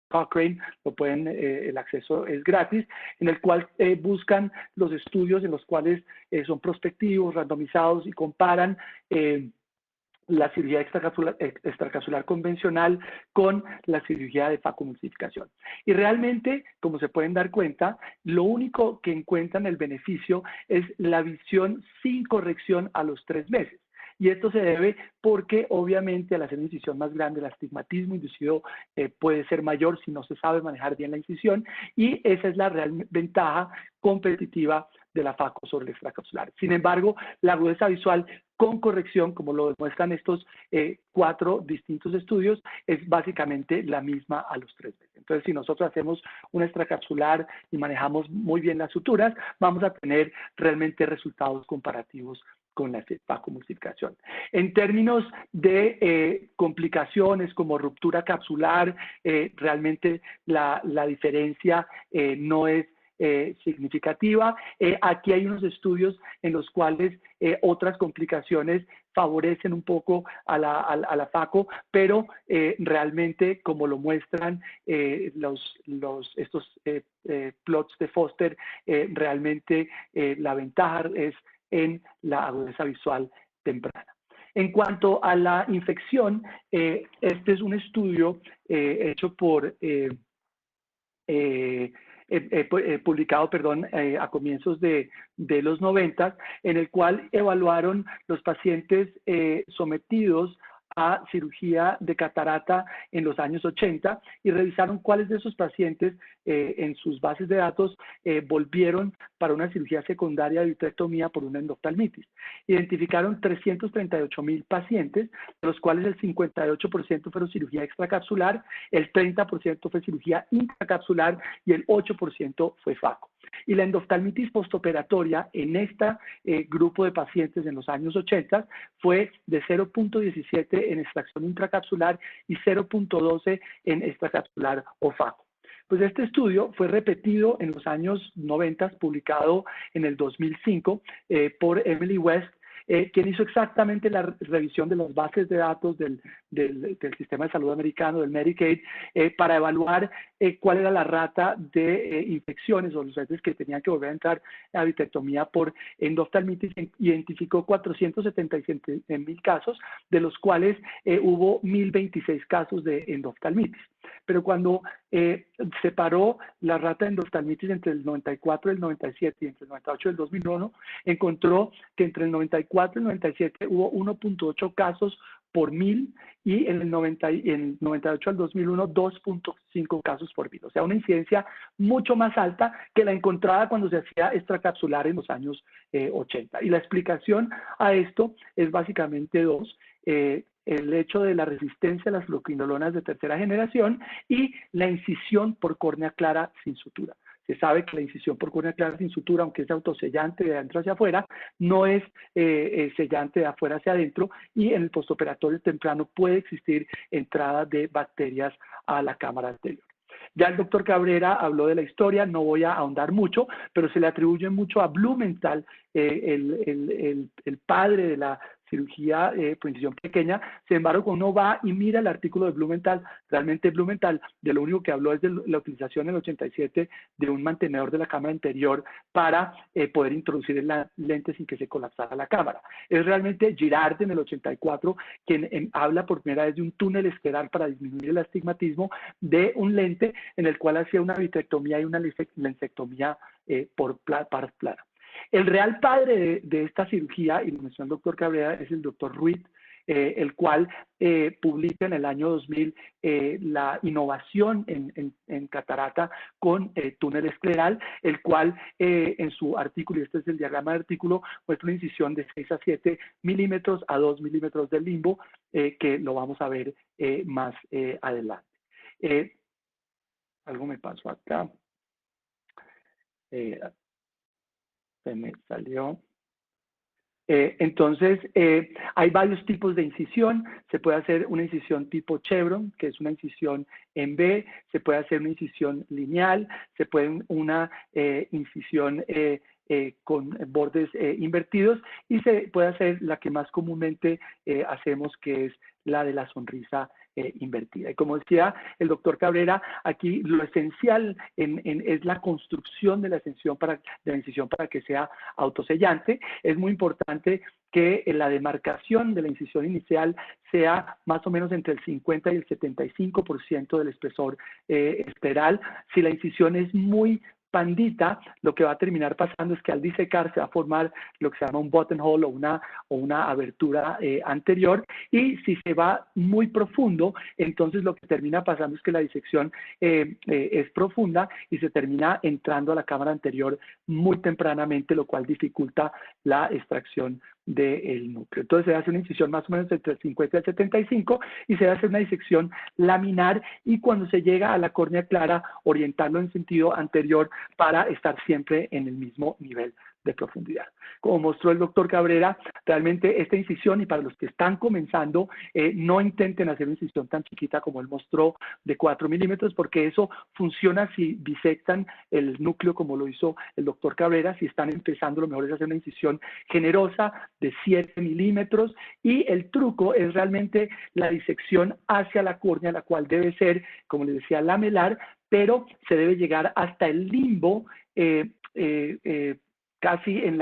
Cochrane, el acceso es gratis, en el cual buscan los estudios en los cuales son prospectivos, randomizados y comparan la cirugía extracapsular convencional con la cirugía de facomultiplicación. Y realmente, como se pueden dar cuenta, lo único que encuentran el beneficio es la visión sin corrección a los 3 meses. Y esto se debe porque, obviamente, al hacer una incisión más grande, el astigmatismo inducido puede ser mayor si no se sabe manejar bien la incisión, y esa es la real ventaja competitiva de la faco sobre el extracapsular. Sin embargo, la agudeza visual con corrección, como lo demuestran estos 4 distintos estudios, es básicamente la misma a los 3 meses. Entonces, si nosotros hacemos un extracapsular y manejamos muy bien las suturas, vamos a tener realmente resultados comparativos con la facomultiplicación. En términos de complicaciones como ruptura capsular, realmente la diferencia no es significativa. Aquí hay unos estudios en los cuales otras complicaciones favorecen un poco a la faco, pero realmente, como lo muestran estos plots de Foster, realmente la ventaja es en la agudeza visual temprana. En cuanto a la infección, este es un estudio hecho por publicado, a comienzos de los 90, en el cual evaluaron los pacientes sometidos a cirugía de catarata en los años 80 y revisaron cuáles de esos pacientes en sus bases de datos volvieron para una cirugía secundaria de vitrectomía por una endoftalmitis. Identificaron 338,000 pacientes, de los cuales el 58% fueron cirugía extracapsular, el 30% fue cirugía intracapsular y el 8% fue faco. Y la endoftalmitis postoperatoria en este grupo de pacientes en los años 80 fue de 0.17 en extracción intracapsular y 0.12 en extracapsular o faco. Pues este estudio fue repetido en los años 90, publicado en el 2005 por Emily West, quien hizo exactamente la revisión de las bases de datos del sistema de salud americano, del Medicaid, para evaluar cuál era la rata de infecciones o los pacientes que tenían que volver a entrar a vitrectomía por endoftalmitis. Identificó 477,000 casos, de los cuales hubo 1,026 casos de endoftalmitis. Pero cuando separó la rata de endoftalmitis entre el 94 y el 97 y entre el 98 y el 2001, encontró que entre el 94 y el 97 hubo 1.8 casos por 1,000 y en el 98 al 2001 2.5 casos por 1,000. O sea, una incidencia mucho más alta que la encontrada cuando se hacía extracapsular en los años 80. Y la explicación a esto es básicamente dos. El hecho de la resistencia a las fluoquinolonas de tercera generación y la incisión por córnea clara sin sutura. Se sabe que la incisión por córnea clara sin sutura, aunque es autosellante de adentro hacia afuera, no es sellante de afuera hacia adentro, y en el postoperatorio temprano puede existir entrada de bacterias a la cámara anterior. Ya el doctor Cabrera habló de la historia, no voy a ahondar mucho, pero se le atribuye mucho a Blumenthal, el padre de la cirugía por incisión pequeña. Sin embargo, cuando uno va y mira el artículo de Blumenthal, realmente Blumenthal de lo único que habló es de la utilización en el 87 de un mantenedor de la cámara anterior para poder introducir la lente sin que se colapsara la cámara. Es realmente Girard en el 84 quien habla por primera vez de un túnel escleral para disminuir el astigmatismo, de un lente en el cual hacía una vitrectomía y una lensectomía por par plana. El real padre de esta cirugía, y lo mencionó el doctor Cabrera, es el doctor Ruiz, el cual publica en el año 2000 la innovación en catarata con túnel escleral, el cual en su artículo, y este es el diagrama de artículo, muestra una incisión de 6 a 7 milímetros a 2 milímetros del limbo, que lo vamos a ver más adelante. Algo me pasó acá. Se me salió. Entonces, hay varios tipos de incisión. Se puede hacer una incisión tipo chevron, que es una incisión en B. Se puede hacer una incisión lineal. Se puede una incisión con bordes invertidos. Y se puede hacer la que más comúnmente hacemos, que es la de la sonrisa invertida. Y como decía el doctor Cabrera, aquí lo esencial es la construcción de la incisión para que sea autosellante. Es muy importante que la demarcación de la incisión inicial sea más o menos entre el 50 y el 75% del espesor escleral. Si la incisión es muy pandita, lo que va a terminar pasando es que al disecar se va a formar lo que se llama un buttonhole o una abertura anterior, y si se va muy profundo, entonces lo que termina pasando es que la disección es profunda y se termina entrando a la cámara anterior muy tempranamente, lo cual dificulta la extracción del núcleo. Entonces se hace una incisión más o menos entre el 50 y el 75 y se hace una disección laminar, y cuando se llega a la córnea clara, orientarlo en sentido anterior para estar siempre en el mismo nivel de profundidad. Como mostró el doctor Cabrera, realmente esta incisión, y para los que están comenzando, no intenten hacer una incisión tan chiquita como él mostró de 4 milímetros, porque eso funciona si bisectan el núcleo como lo hizo el doctor Cabrera. Si están empezando, lo mejor es hacer una incisión generosa de 7 milímetros, y el truco es realmente la disección hacia la córnea, la cual debe ser, como les decía, lamelar, pero se debe llegar hasta el limbo, casi en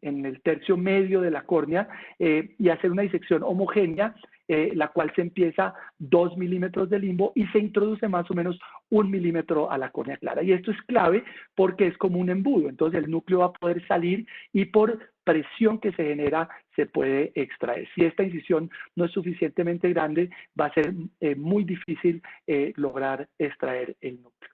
el tercio medio de la córnea, y hacer una disección homogénea, la cual se empieza 2 milímetros de limbo y se introduce más o menos 1 milímetro a la córnea clara. Y esto es clave porque es como un embudo, entonces el núcleo va a poder salir y por presión que se genera se puede extraer. Si esta incisión no es suficientemente grande, va a ser muy difícil lograr extraer el núcleo.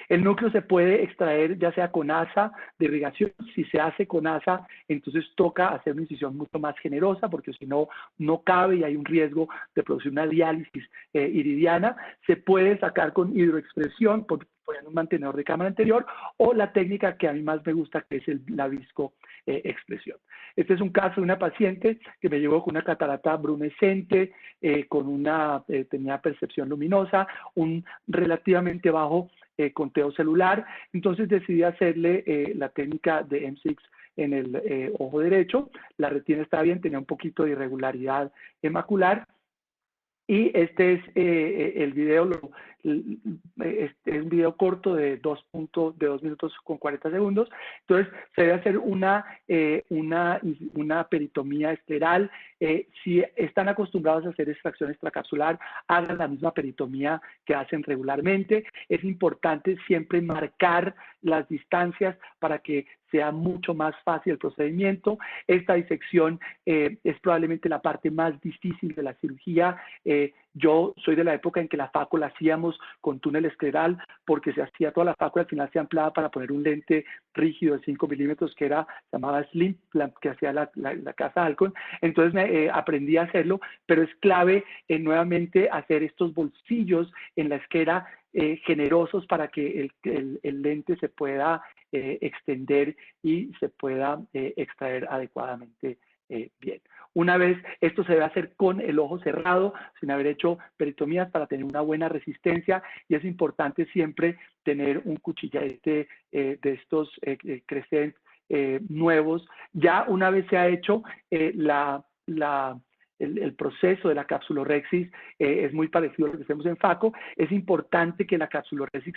El núcleo se puede extraer ya sea con asa de irrigación. Si se hace con asa, entonces toca hacer una incisión mucho más generosa, porque si no, no cabe y hay un riesgo de producir una diálisis iridiana. Se puede sacar con hidroexpresión, poniendo un mantenedor de cámara anterior, o la técnica que a mí más me gusta, que es la viscoexpresión. Este es un caso de una paciente que me llegó con una catarata brunescente, tenía percepción luminosa, un relativamente bajo conteo celular. Entonces decidí hacerle la técnica de M6 en el ojo derecho. La retina estaba bien, tenía un poquito de irregularidad macular. Y este es el video, es un video corto de 2 minutos con 40 segundos. Entonces, se debe hacer una peritomía escleral. Si están acostumbrados a hacer extracción extracapsular, hagan la misma peritomía que hacen regularmente. Es importante siempre marcar las distancias para que sea mucho más fácil el procedimiento. Esta disección es probablemente la parte más difícil de la cirugía. Yo soy de la época en que la faco la hacíamos con túnel escleral, porque se hacía toda la faco y al final se ampliaba para poner un lente rígido de 5 milímetros que llamaba Slim, que hacía la casa Alcon. Entonces aprendí a hacerlo, pero es clave nuevamente hacer estos bolsillos en la esquera generosos para que el lente se pueda extender y se pueda extraer adecuadamente bien. Una vez, esto se debe hacer con el ojo cerrado, sin haber hecho peritomías, para tener una buena resistencia, y es importante siempre tener un cuchillete de estos Crescent nuevos. Ya una vez se ha hecho el proceso de la capsulorhexis, es muy parecido a lo que hacemos en FACO. Es importante que la capsulorhexis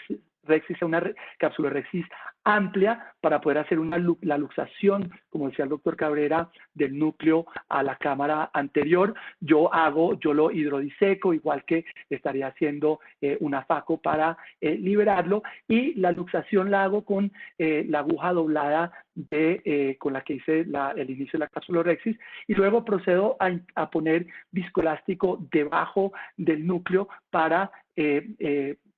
sea una capsulorhexis amplia para poder hacer la luxación, como decía el doctor Cabrera, del núcleo a la cámara anterior. Yo lo hidrodiseco, igual que estaría haciendo una FACO para liberarlo, y la luxación la hago con la aguja doblada con la que hice el inicio de la capsulorhexis, y luego procedo a poner viscoelástico debajo del núcleo para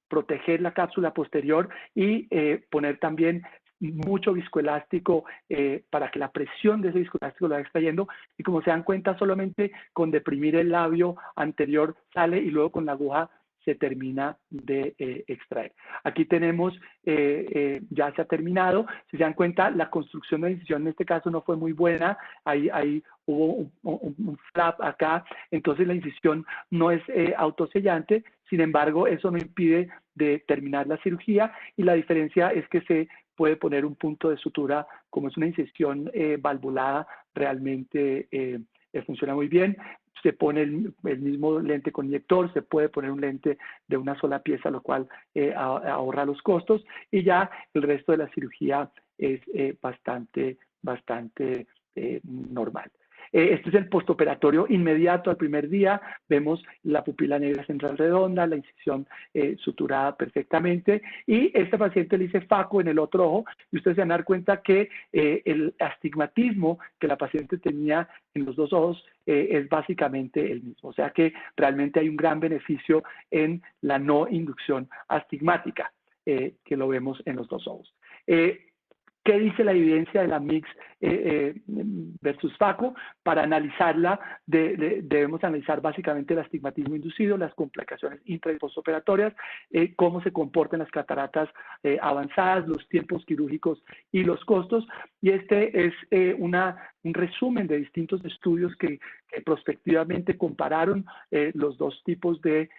proteger la cápsula posterior, y poner también mucho viscoelástico para que la presión de ese viscoelástico lo vaya extrayendo. Y como se dan cuenta, solamente con deprimir el labio anterior sale, y luego con la aguja se termina de extraer. Aquí tenemos, ya se ha terminado. Si se dan cuenta, la construcción de la incisión en este caso no fue muy buena. Ahí hubo un flap acá, entonces la incisión no es autosellante. Sin embargo, eso no impide de terminar la cirugía, y la diferencia es que se puede poner un punto de sutura. Como es una incisión valvulada, realmente funciona muy bien. se pone el mismo lente con inyector, se puede poner un lente de una sola pieza, lo cual ahorra los costos, y ya el resto de la cirugía es bastante normal. Este es el postoperatorio inmediato al primer día. Vemos la pupila negra central redonda, la incisión suturada perfectamente. Y esta paciente le hice FACO en el otro ojo. Y ustedes se van a dar cuenta que el astigmatismo que la paciente tenía en los dos ojos es básicamente el mismo. O sea que realmente hay un gran beneficio en la no inducción astigmática, que lo vemos en los dos ojos. ¿Qué dice la evidencia de la MIGS versus FACO? Para analizarla, debemos analizar básicamente el astigmatismo inducido, las complicaciones intra y postoperatorias, cómo se comportan las cataratas avanzadas, los tiempos quirúrgicos y los costos. Y este es un resumen de distintos estudios que prospectivamente compararon los dos tipos de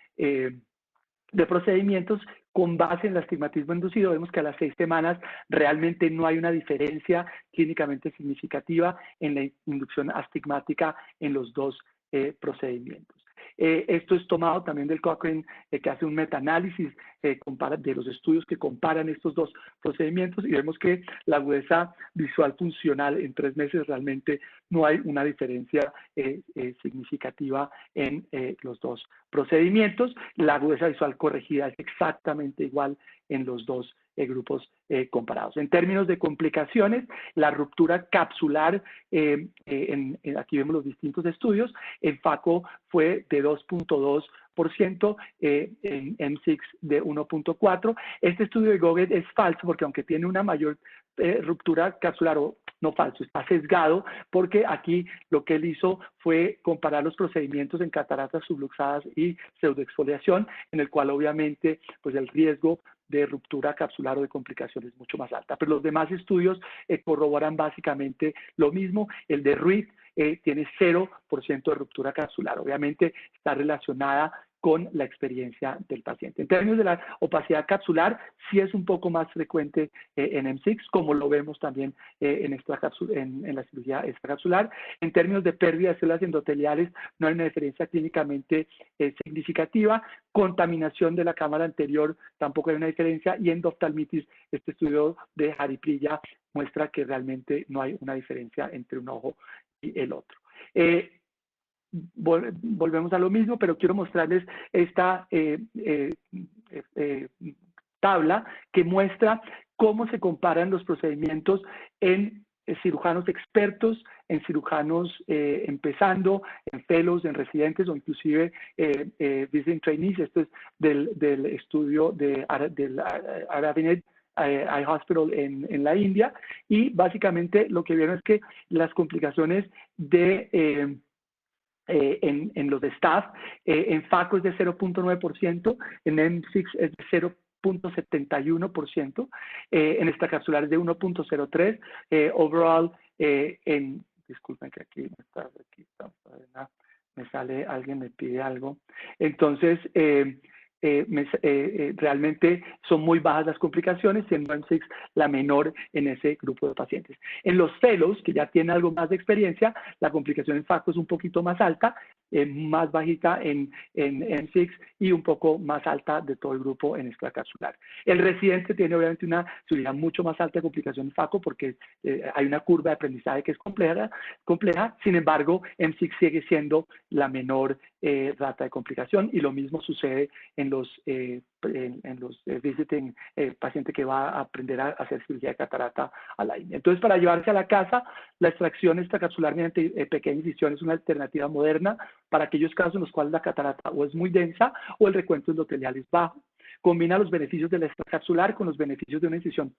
procedimientos con base en el astigmatismo inducido. Vemos que a las 6 semanas realmente no hay una diferencia clínicamente significativa en la inducción astigmática en los dos procedimientos. Esto es tomado también del Cochrane, que hace un metaanálisis de los estudios que comparan estos dos procedimientos, y vemos que la agudeza visual funcional en 3 meses realmente no hay una diferencia significativa en los dos procedimientos. La agudeza visual corregida es exactamente igual en los dos grupos comparados. En términos de complicaciones, la ruptura capsular, aquí vemos los distintos estudios, en FACO fue de 2.2%, en M6 de 1.4%. Este estudio de Goget es falso porque aunque tiene una mayor ruptura capsular, o no falso, está sesgado, porque aquí lo que él hizo fue comparar los procedimientos en cataratas subluxadas y pseudoexfoliación, en el cual obviamente pues el riesgo de ruptura capsular o de complicaciones mucho más alta. Pero los demás estudios corroboran básicamente lo mismo. El de Ruiz tiene 0% de ruptura capsular. Obviamente está relacionada con la experiencia del paciente. En términos de la opacidad capsular, sí es un poco más frecuente en M6, como lo vemos también en la cirugía extracapsular. En términos de pérdida de células endoteliales, no hay una diferencia clínicamente significativa. Contaminación de la cámara anterior, tampoco hay una diferencia. Y endoftalmitis, este estudio de Haripriya muestra que realmente no hay una diferencia entre un ojo y el otro. Volvemos a lo mismo, pero quiero mostrarles esta tabla que muestra cómo se comparan los procedimientos en cirujanos expertos, en cirujanos empezando, en fellows, en residentes o inclusive visiting trainees. Esto es del estudio del Aravind Eye Hospital en la India, y básicamente lo que vieron es que las complicaciones de en los de staff, en FACO es de 0.9%, en M6 es de 0.71%, en extracapsular es de 1.03%, overall, disculpen que aquí me sale, alguien me pide algo. Entonces, realmente son muy bajas las complicaciones, siendo M6 la menor en ese grupo de pacientes. En los fellows, que ya tienen algo más de experiencia, la complicación en FACO es un poquito más alta, más bajita en M6 y un poco más alta de todo el grupo en extracapsular. El residente tiene obviamente una seguridad mucho más alta de complicación en FACO porque hay una curva de aprendizaje que es compleja. Sin embargo, M6 sigue siendo la menor rata de complicación, y lo mismo sucede en los visiting paciente que va a aprender a hacer cirugía de catarata a la India. Entonces, para llevarse a la casa, la extracción extracapsular mediante pequeña incisión es una alternativa moderna para aquellos casos en los cuales la catarata o es muy densa o el recuento endotelial es bajo. Combina los beneficios de la extracapsular con los beneficios de una incisión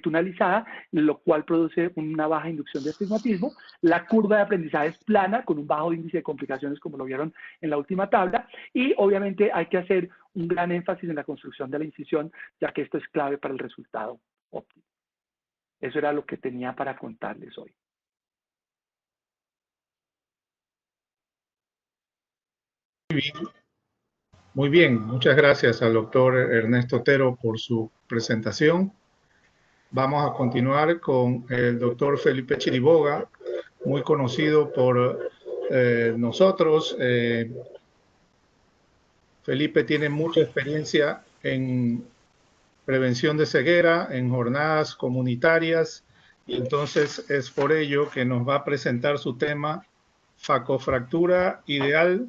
tunalizada, lo cual produce una baja inducción de astigmatismo. La curva de aprendizaje es plana, con un bajo índice de complicaciones, como lo vieron en la última tabla, y obviamente hay que hacer un gran énfasis en la construcción de la incisión, ya que esto es clave para el resultado óptimo. Eso era lo que tenía para contarles hoy. Muy bien, muchas gracias al doctor Ernesto Otero por su presentación. Vamos a continuar con el doctor Felipe Chiriboga, muy conocido por nosotros. Felipe tiene mucha experiencia en prevención de ceguera, en jornadas comunitarias, y entonces es por ello que nos va a presentar su tema, facofractura ideal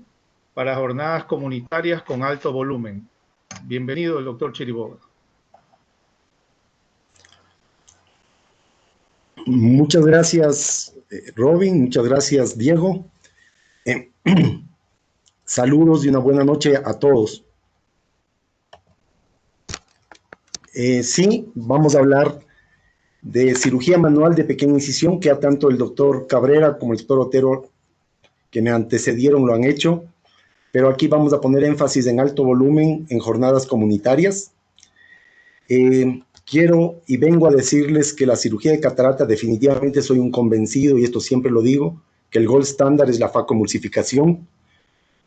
para jornadas comunitarias con alto volumen. Bienvenido, el doctor Chiriboga. Muchas gracias, Robin. Muchas gracias, Diego. Saludos y una buena noche a todos. Sí, vamos a hablar de cirugía manual de pequeña incisión, que a tanto el doctor Cabrera como el doctor Otero, que me antecedieron, lo han hecho, pero aquí vamos a poner énfasis en alto volumen en jornadas comunitarias. Quiero y vengo a decirles que la cirugía de catarata, definitivamente soy un convencido, y esto siempre lo digo, que el gold standard es la facomulsificación,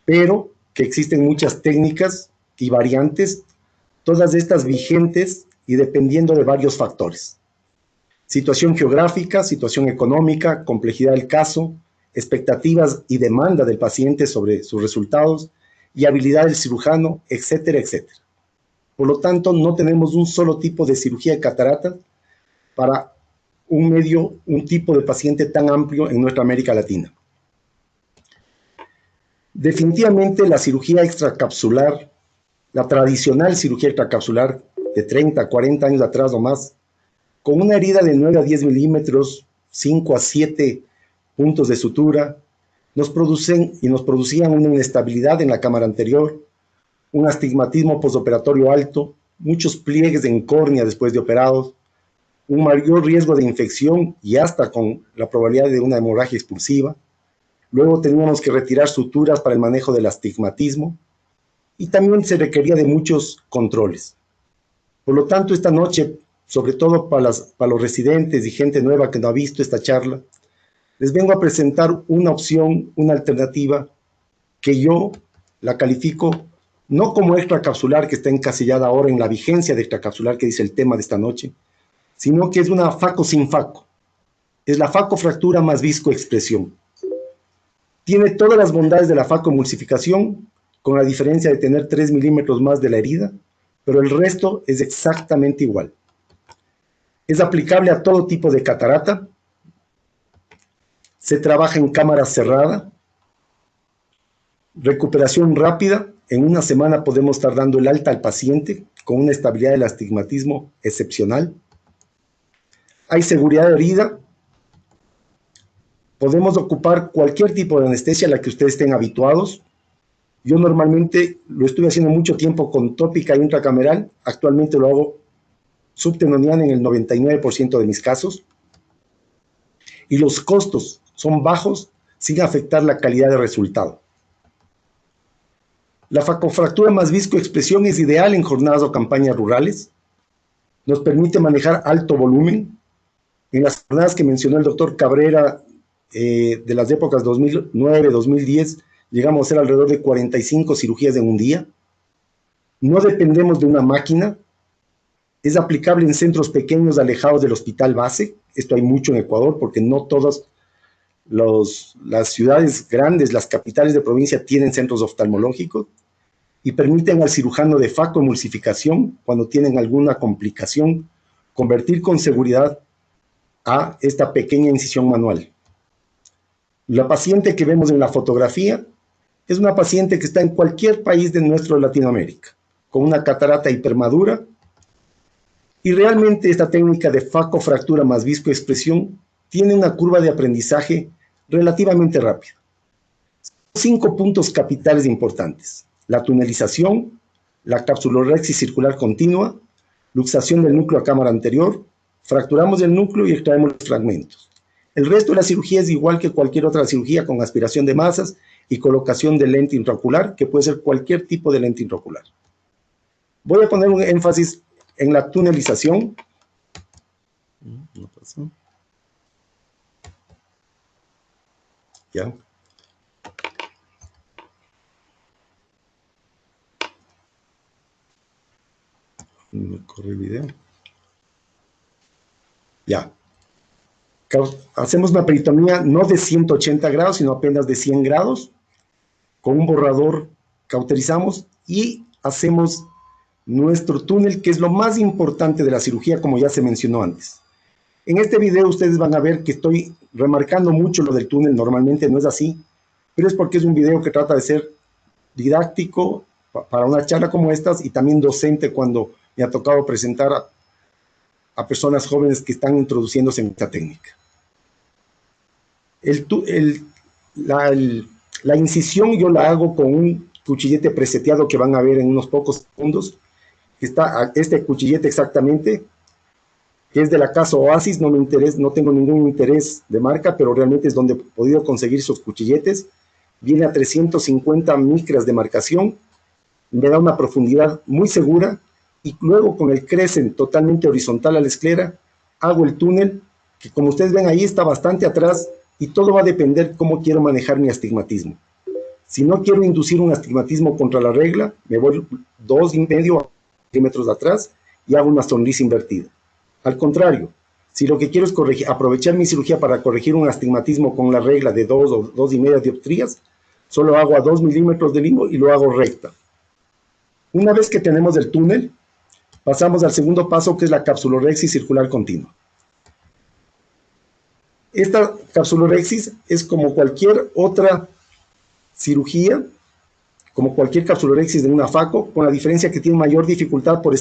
pero que existen muchas técnicas y variantes, todas estas vigentes y dependiendo de varios factores. Situación geográfica, situación económica, complejidad del caso, expectativas y demanda del paciente sobre sus resultados y habilidad del cirujano, etcétera, etcétera. Por lo tanto, no tenemos un solo tipo de cirugía de catarata para un tipo de paciente tan amplio en nuestra América Latina. Definitivamente la cirugía extracapsular, la tradicional cirugía extracapsular de 30, 40 años atrás o más, con una herida de 9 a 10 milímetros, 5 a 7 puntos de sutura, nos producían una inestabilidad en la cámara anterior, un astigmatismo postoperatorio alto, muchos pliegues en córnea después de operados, un mayor riesgo de infección y hasta con la probabilidad de una hemorragia expulsiva. Luego teníamos que retirar suturas para el manejo del astigmatismo y también se requería de muchos controles. Por lo tanto, esta noche, sobre todo para los residentes y gente nueva que no ha visto esta charla, les vengo a presentar una opción, una alternativa que yo la califico no como extracapsular, que está encasillada ahora en la vigencia de extracapsular que dice el tema de esta noche, sino que es una faco sin faco. Es la facofractura más viscoexpresión. Tiene todas las bondades de la facomulsificación, con la diferencia de tener 3 milímetros más de la herida, pero el resto es exactamente igual. Es aplicable a todo tipo de catarata. Se trabaja en cámara cerrada. Recuperación rápida. En una semana podemos estar dando el alta al paciente con una estabilidad del astigmatismo excepcional. Hay seguridad de herida. Podemos ocupar cualquier tipo de anestesia a la que ustedes estén habituados. Yo normalmente lo estuve haciendo mucho tiempo con tópica y intracameral. Actualmente lo hago subtenoniana en el 99% de mis casos. Y los costos son bajos sin afectar la calidad de resultado. La facofractura más viscoexpresión es ideal en jornadas o campañas rurales. Nos permite manejar alto volumen. En las jornadas que mencionó el doctor Cabrera, de las épocas 2009-2010, llegamos a hacer alrededor de 45 cirugías en un día. No dependemos de una máquina. Es aplicable en centros pequeños alejados del hospital base. Esto hay mucho en Ecuador porque no todas las ciudades grandes, las capitales de provincia, tienen centros oftalmológicos y permiten al cirujano de facomulsificación, cuando tienen alguna complicación, convertir con seguridad a esta pequeña incisión manual. La paciente que vemos en la fotografía es una paciente que está en cualquier país de nuestro Latinoamérica, con una catarata hipermadura, y realmente esta técnica de facofractura más viscoexpresión tiene una curva de aprendizaje relativamente rápida. 5 puntos capitales importantes: la tunelización, la capsulorexis circular continua, luxación del núcleo a cámara anterior, fracturamos el núcleo y extraemos los fragmentos. El resto de la cirugía es igual que cualquier otra cirugía, con aspiración de masas y colocación de lente intraocular, que puede ser cualquier tipo de lente intraocular. Voy a poner un énfasis en la tunelización. No pasó. Ya. Me corre el video. Ya. hacemos una peritonía no de 180 grados, sino apenas de 100 grados. Con un borrador cauterizamos y hacemos nuestro túnel, que es lo más importante de la cirugía, como ya se mencionó antes. En este video ustedes van a ver que estoy remarcando mucho lo del túnel. Normalmente no es así, pero es porque es un video que trata de ser didáctico para una charla como estas, y también docente cuando me ha tocado presentar a personas jóvenes que están introduciéndose en esta técnica. La incisión yo la hago con un cuchillete preseteado que van a ver en unos pocos segundos. Está este cuchillete exactamente, que es de la casa Oasis. No tengo ningún interés de marca, pero realmente es donde he podido conseguir esos cuchilletes. Viene a 350 micras de marcación, me da una profundidad muy segura, y luego con el crescent totalmente horizontal a la esclera, hago el túnel, que como ustedes ven ahí está bastante atrás, y todo va a depender cómo quiero manejar mi astigmatismo. Si no quiero inducir un astigmatismo contra la regla, me voy 2,5 centímetros de atrás y hago una sonrisa invertida. Al contrario, si lo que quiero es aprovechar mi cirugía para corregir un astigmatismo con la regla de 2 o 2,5 dioptrías, solo hago a 2 milímetros de limbo y lo hago recta. Una vez que tenemos el túnel, pasamos al segundo paso, que es la capsulorhexis circular continua. Esta capsulorhexis es como cualquier otra cirugía, como cualquier capsulorhexis de una FACO, con la diferencia que tiene mayor dificultad por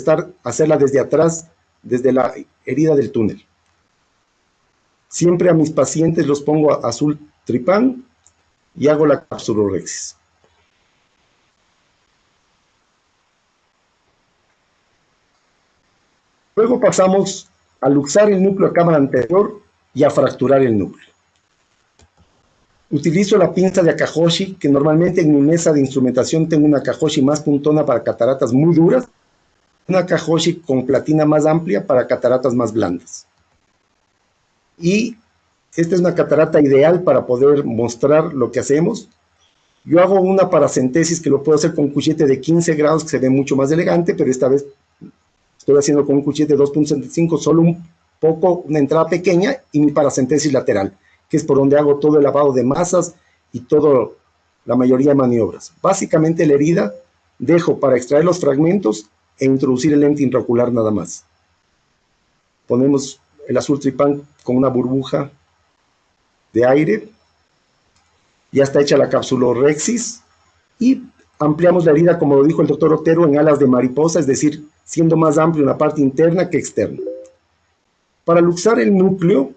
hacerla desde atrás, desde la herida del túnel. Siempre a mis pacientes los pongo a azul tripán y hago la capsulorhexis. Luego pasamos a luxar el núcleo a cámara anterior y a fracturar el núcleo. Utilizo la pinza de Akahoshi, que normalmente en mi mesa de instrumentación tengo una Akahoshi más puntona para cataratas muy duras, una Akahoshi con platina más amplia para cataratas más blandas. Y esta es una catarata ideal para poder mostrar lo que hacemos. Yo hago una paracentesis que lo puedo hacer con un cuchillete de 15 grados, que se ve mucho más elegante, pero esta vez estoy haciendo con un cuchillete de 2.75, solo una entrada pequeña, y mi paracentesis lateral, que es por donde hago todo el lavado de masas y la mayoría de maniobras. Básicamente la herida dejo para extraer los fragmentos e introducir el lente intraocular nada más. Ponemos el azul tripán con una burbuja de aire. Ya está hecha la capsulorhexis y ampliamos la herida, como lo dijo el doctor Otero, en alas de mariposa, es decir, siendo más amplio en la parte interna que externa. Para luxar el núcleo,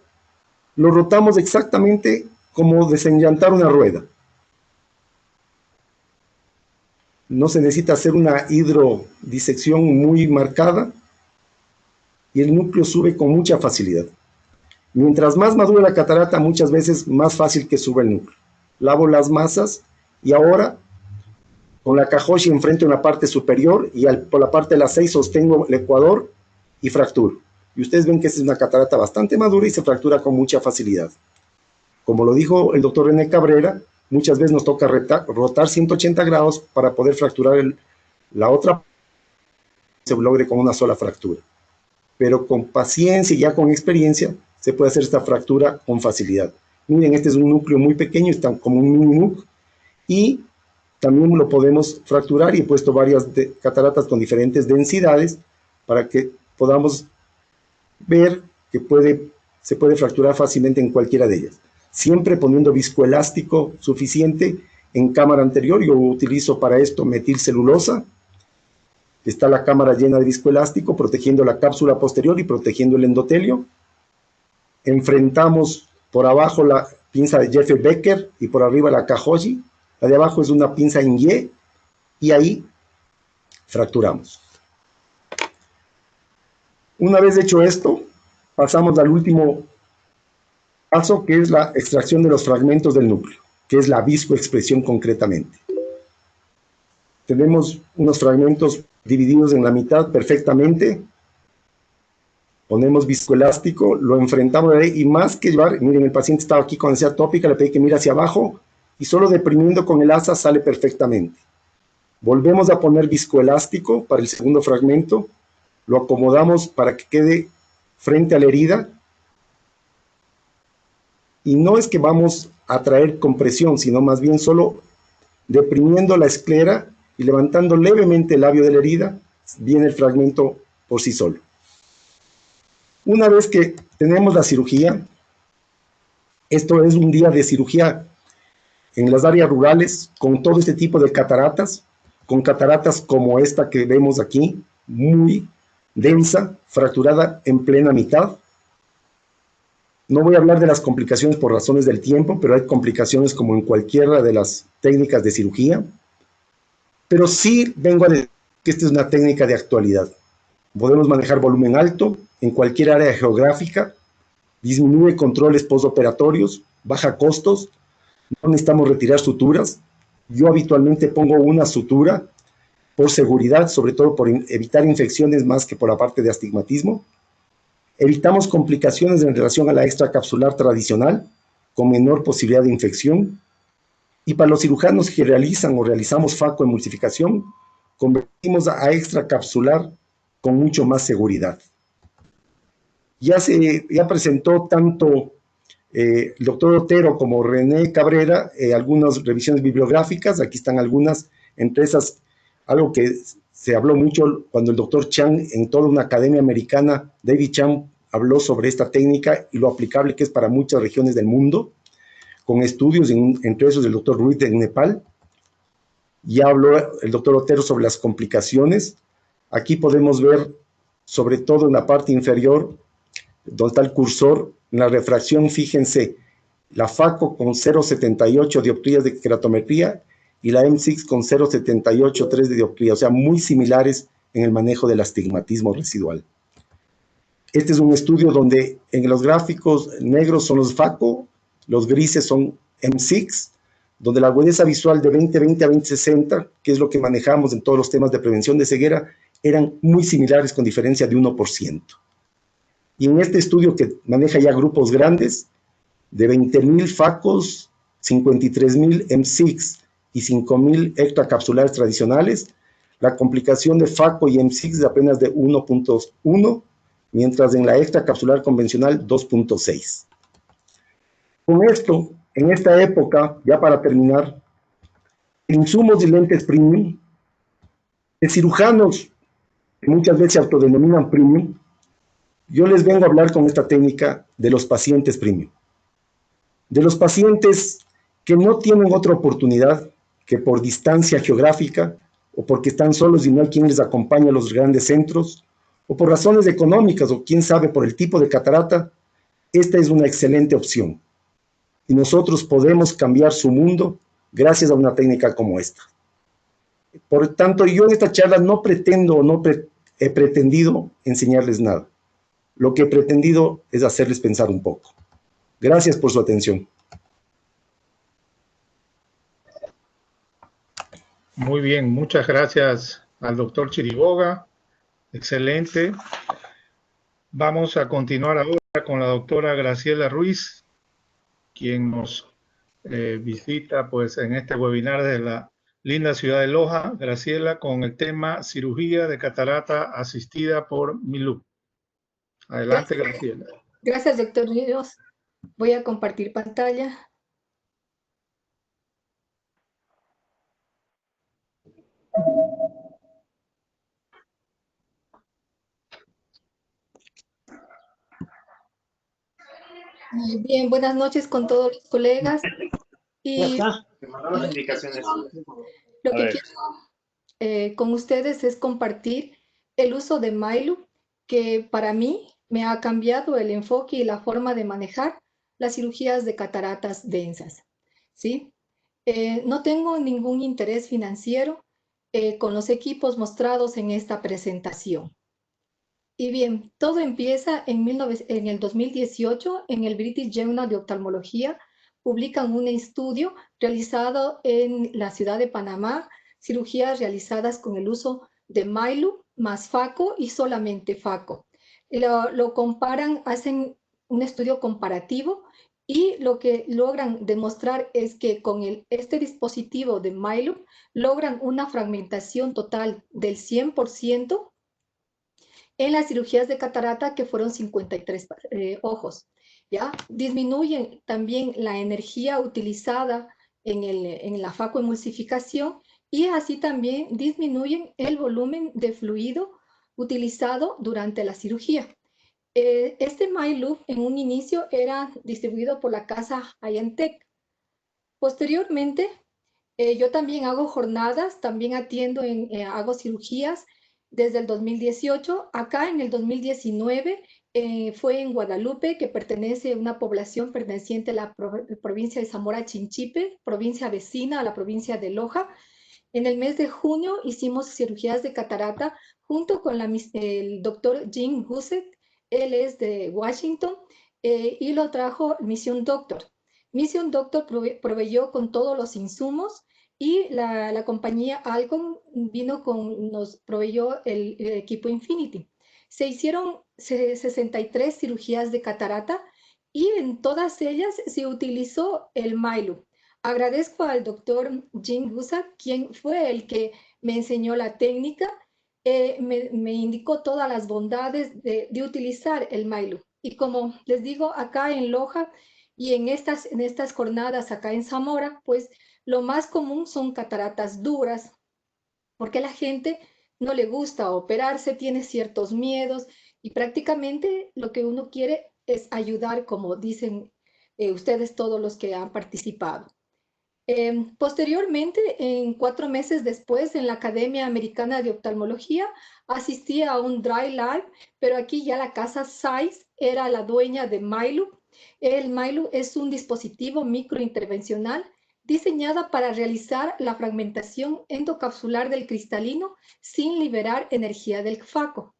lo rotamos exactamente como desenllantar una rueda. No se necesita hacer una hidrodisección muy marcada y el núcleo sube con mucha facilidad. Mientras más madura la catarata, muchas veces más fácil que suba el núcleo. Lavo las masas y ahora con la Akahoshi enfrento en la parte superior y por la parte de las 6 sostengo el ecuador y fracturo. Y ustedes ven que esta es una catarata bastante madura y se fractura con mucha facilidad. Como lo dijo el doctor René Cabrera, muchas veces nos toca rotar 180 grados para poder fracturar la otra, se logre con una sola fractura. Pero con paciencia y ya con experiencia se puede hacer esta fractura con facilidad. Miren, este es un núcleo muy pequeño, está como un mini nuc, y también lo podemos fracturar, y he puesto varias cataratas con diferentes densidades para que podamos ver que se puede fracturar fácilmente en cualquiera de ellas. Siempre poniendo viscoelástico suficiente en cámara anterior. Yo utilizo para esto metilcelulosa. Está la cámara llena de viscoelástico, protegiendo la cápsula posterior y protegiendo el endotelio. Enfrentamos por abajo la pinza de Jeff Becker y por arriba la Akahoshi. La de abajo es una pinza Inye y ahí fracturamos. Una vez hecho esto, pasamos al último paso, que es la extracción de los fragmentos del núcleo, que es la viscoexpresión concretamente. Tenemos unos fragmentos divididos en la mitad perfectamente. Ponemos viscoelástico, lo enfrentamos ahí, y más que llevar, miren, el paciente estaba aquí con ansiedad tópica, le pedí que mire hacia abajo y solo deprimiendo con el asa sale perfectamente. Volvemos a poner viscoelástico para el segundo fragmento, lo acomodamos para que quede frente a la herida y no es que vamos a traer compresión, sino más bien solo deprimiendo la esclera y levantando levemente el labio de la herida, viene el fragmento por sí solo. Una vez que tenemos la cirugía, esto es un día de cirugía en las áreas rurales con todo este tipo de cataratas, con cataratas como esta que vemos aquí, muy densa, fracturada en plena mitad. No voy a hablar de las complicaciones por razones del tiempo, pero hay complicaciones como en cualquiera de las técnicas de cirugía. Pero sí vengo a decir que esta es una técnica de actualidad. Podemos manejar volumen alto en cualquier área geográfica, disminuye controles postoperatorios, baja costos, no necesitamos retirar suturas. Yo habitualmente pongo una sutura por seguridad, sobre todo por evitar infecciones más que por la parte de astigmatismo. Evitamos complicaciones en relación a la extracapsular tradicional, con menor posibilidad de infección. Y para los cirujanos que realizan o realizamos facoemulsificación, convertimos a extracapsular con mucho más seguridad. Ya presentó tanto el doctor Otero como René Cabrera algunas revisiones bibliográficas. Aquí están algunas, entre esas, algo que se habló mucho cuando el doctor Chang, en toda una academia americana, David Chang, habló sobre esta técnica y lo aplicable que es para muchas regiones del mundo, con estudios, entre esos el doctor Ruiz en Nepal. Ya habló el doctor Otero sobre las complicaciones. Aquí podemos ver, sobre todo en la parte inferior, donde está el cursor, en la refracción, fíjense, la FACO con 0,78 dioptrías de keratometría y la M6 con 0,783 de dioptría, o sea, muy similares en el manejo del astigmatismo residual. Este es un estudio donde en los gráficos negros son los FACO, los grises son M6, donde la agudeza visual de 20/20 a 20/60, que es lo que manejamos en todos los temas de prevención de ceguera, eran muy similares con diferencia de 1%. Y en este estudio que maneja ya grupos grandes, de 20,000 FACOS, 53,000 M6 y 5,000 extracapsulares tradicionales, la complicación de FACO y M6 es apenas de 1.1, mientras en la extracapsular convencional 2.6. Con esto, en esta época, ya para terminar, insumos y lentes premium, de cirujanos que muchas veces se autodenominan premium, yo les vengo a hablar con esta técnica de los pacientes premium. De los pacientes que no tienen otra oportunidad que por distancia geográfica o porque están solos y no hay quien les acompañe a los grandes centros o por razones económicas o quién sabe por el tipo de catarata, esta es una excelente opción. Y nosotros podemos cambiar su mundo gracias a una técnica como esta. Por tanto, yo en esta charla no pretendo o no he pretendido enseñarles nada. Lo que he pretendido es hacerles pensar un poco. Gracias por su atención. Muy bien, muchas gracias al doctor Chiriboga. Excelente. Vamos a continuar ahora con la doctora Graciela Ruiz, quien nos visita pues, en este webinar de la linda ciudad de Loja. Graciela, con el tema cirugía de catarata asistida por MILUP. Adelante, Graciela. Gracias, doctor Ríos. Voy a compartir pantalla. Bien, buenas noches con todos los colegas. Y lo que quiero con ustedes es compartir el uso de MILUP, que para mí me ha cambiado el enfoque y la forma de manejar las cirugías de cataratas densas, ¿sí? No tengo ningún interés financiero con los equipos mostrados en esta presentación. Y bien, todo empieza en el 2018, en el British Journal de Oftalmología, publican un estudio realizado en la ciudad de Panamá, cirugías realizadas con el uso de MILUP más FACO y solamente FACO. Lo comparan, hacen un estudio comparativo y lo que logran demostrar es que con este dispositivo de MILUP logran una fragmentación total del 100% en las cirugías de catarata, que fueron 53 ojos. ¿ya? Disminuyen también la energía utilizada en la facoemulsificación y así también disminuyen el volumen de fluido utilizado durante la cirugía. Este MyLoop en un inicio era distribuido por la casa Ayantec. Posteriormente, yo también hago jornadas, también atiendo, hago cirugías desde el 2018. Acá en el 2019 fue en Guadalupe, que pertenece a una población perteneciente a la provincia de Zamora Chinchipe, provincia vecina a la provincia de Loja. En el mes de junio hicimos cirugías de catarata junto con el doctor Jim Gusset. Él es de Washington y lo trajo Mission Doctor. Mission Doctor proveyó con todos los insumos y la compañía Alcon nos proveyó el equipo Infinity. Se hicieron 63 cirugías de catarata y en todas ellas se utilizó el MyLoop. Agradezco al doctor Jim Gusa, quien fue el que me enseñó la técnica, me indicó todas las bondades de utilizar el MyLoop. Y como les digo, acá en Loja y en estas jornadas acá en Zamora, pues lo más común son cataratas duras, porque la gente no le gusta operarse, tiene ciertos miedos y prácticamente lo que uno quiere es ayudar, como dicen ustedes todos los que han participado. Posteriormente, 4 meses después, en la Academia Americana de Oftalmología, asistí a un dry live, pero aquí ya la casa Zeiss era la dueña de MyLoop. El MyLoop es un dispositivo microintervencional diseñada para realizar la fragmentación endocapsular del cristalino sin liberar energía del faco.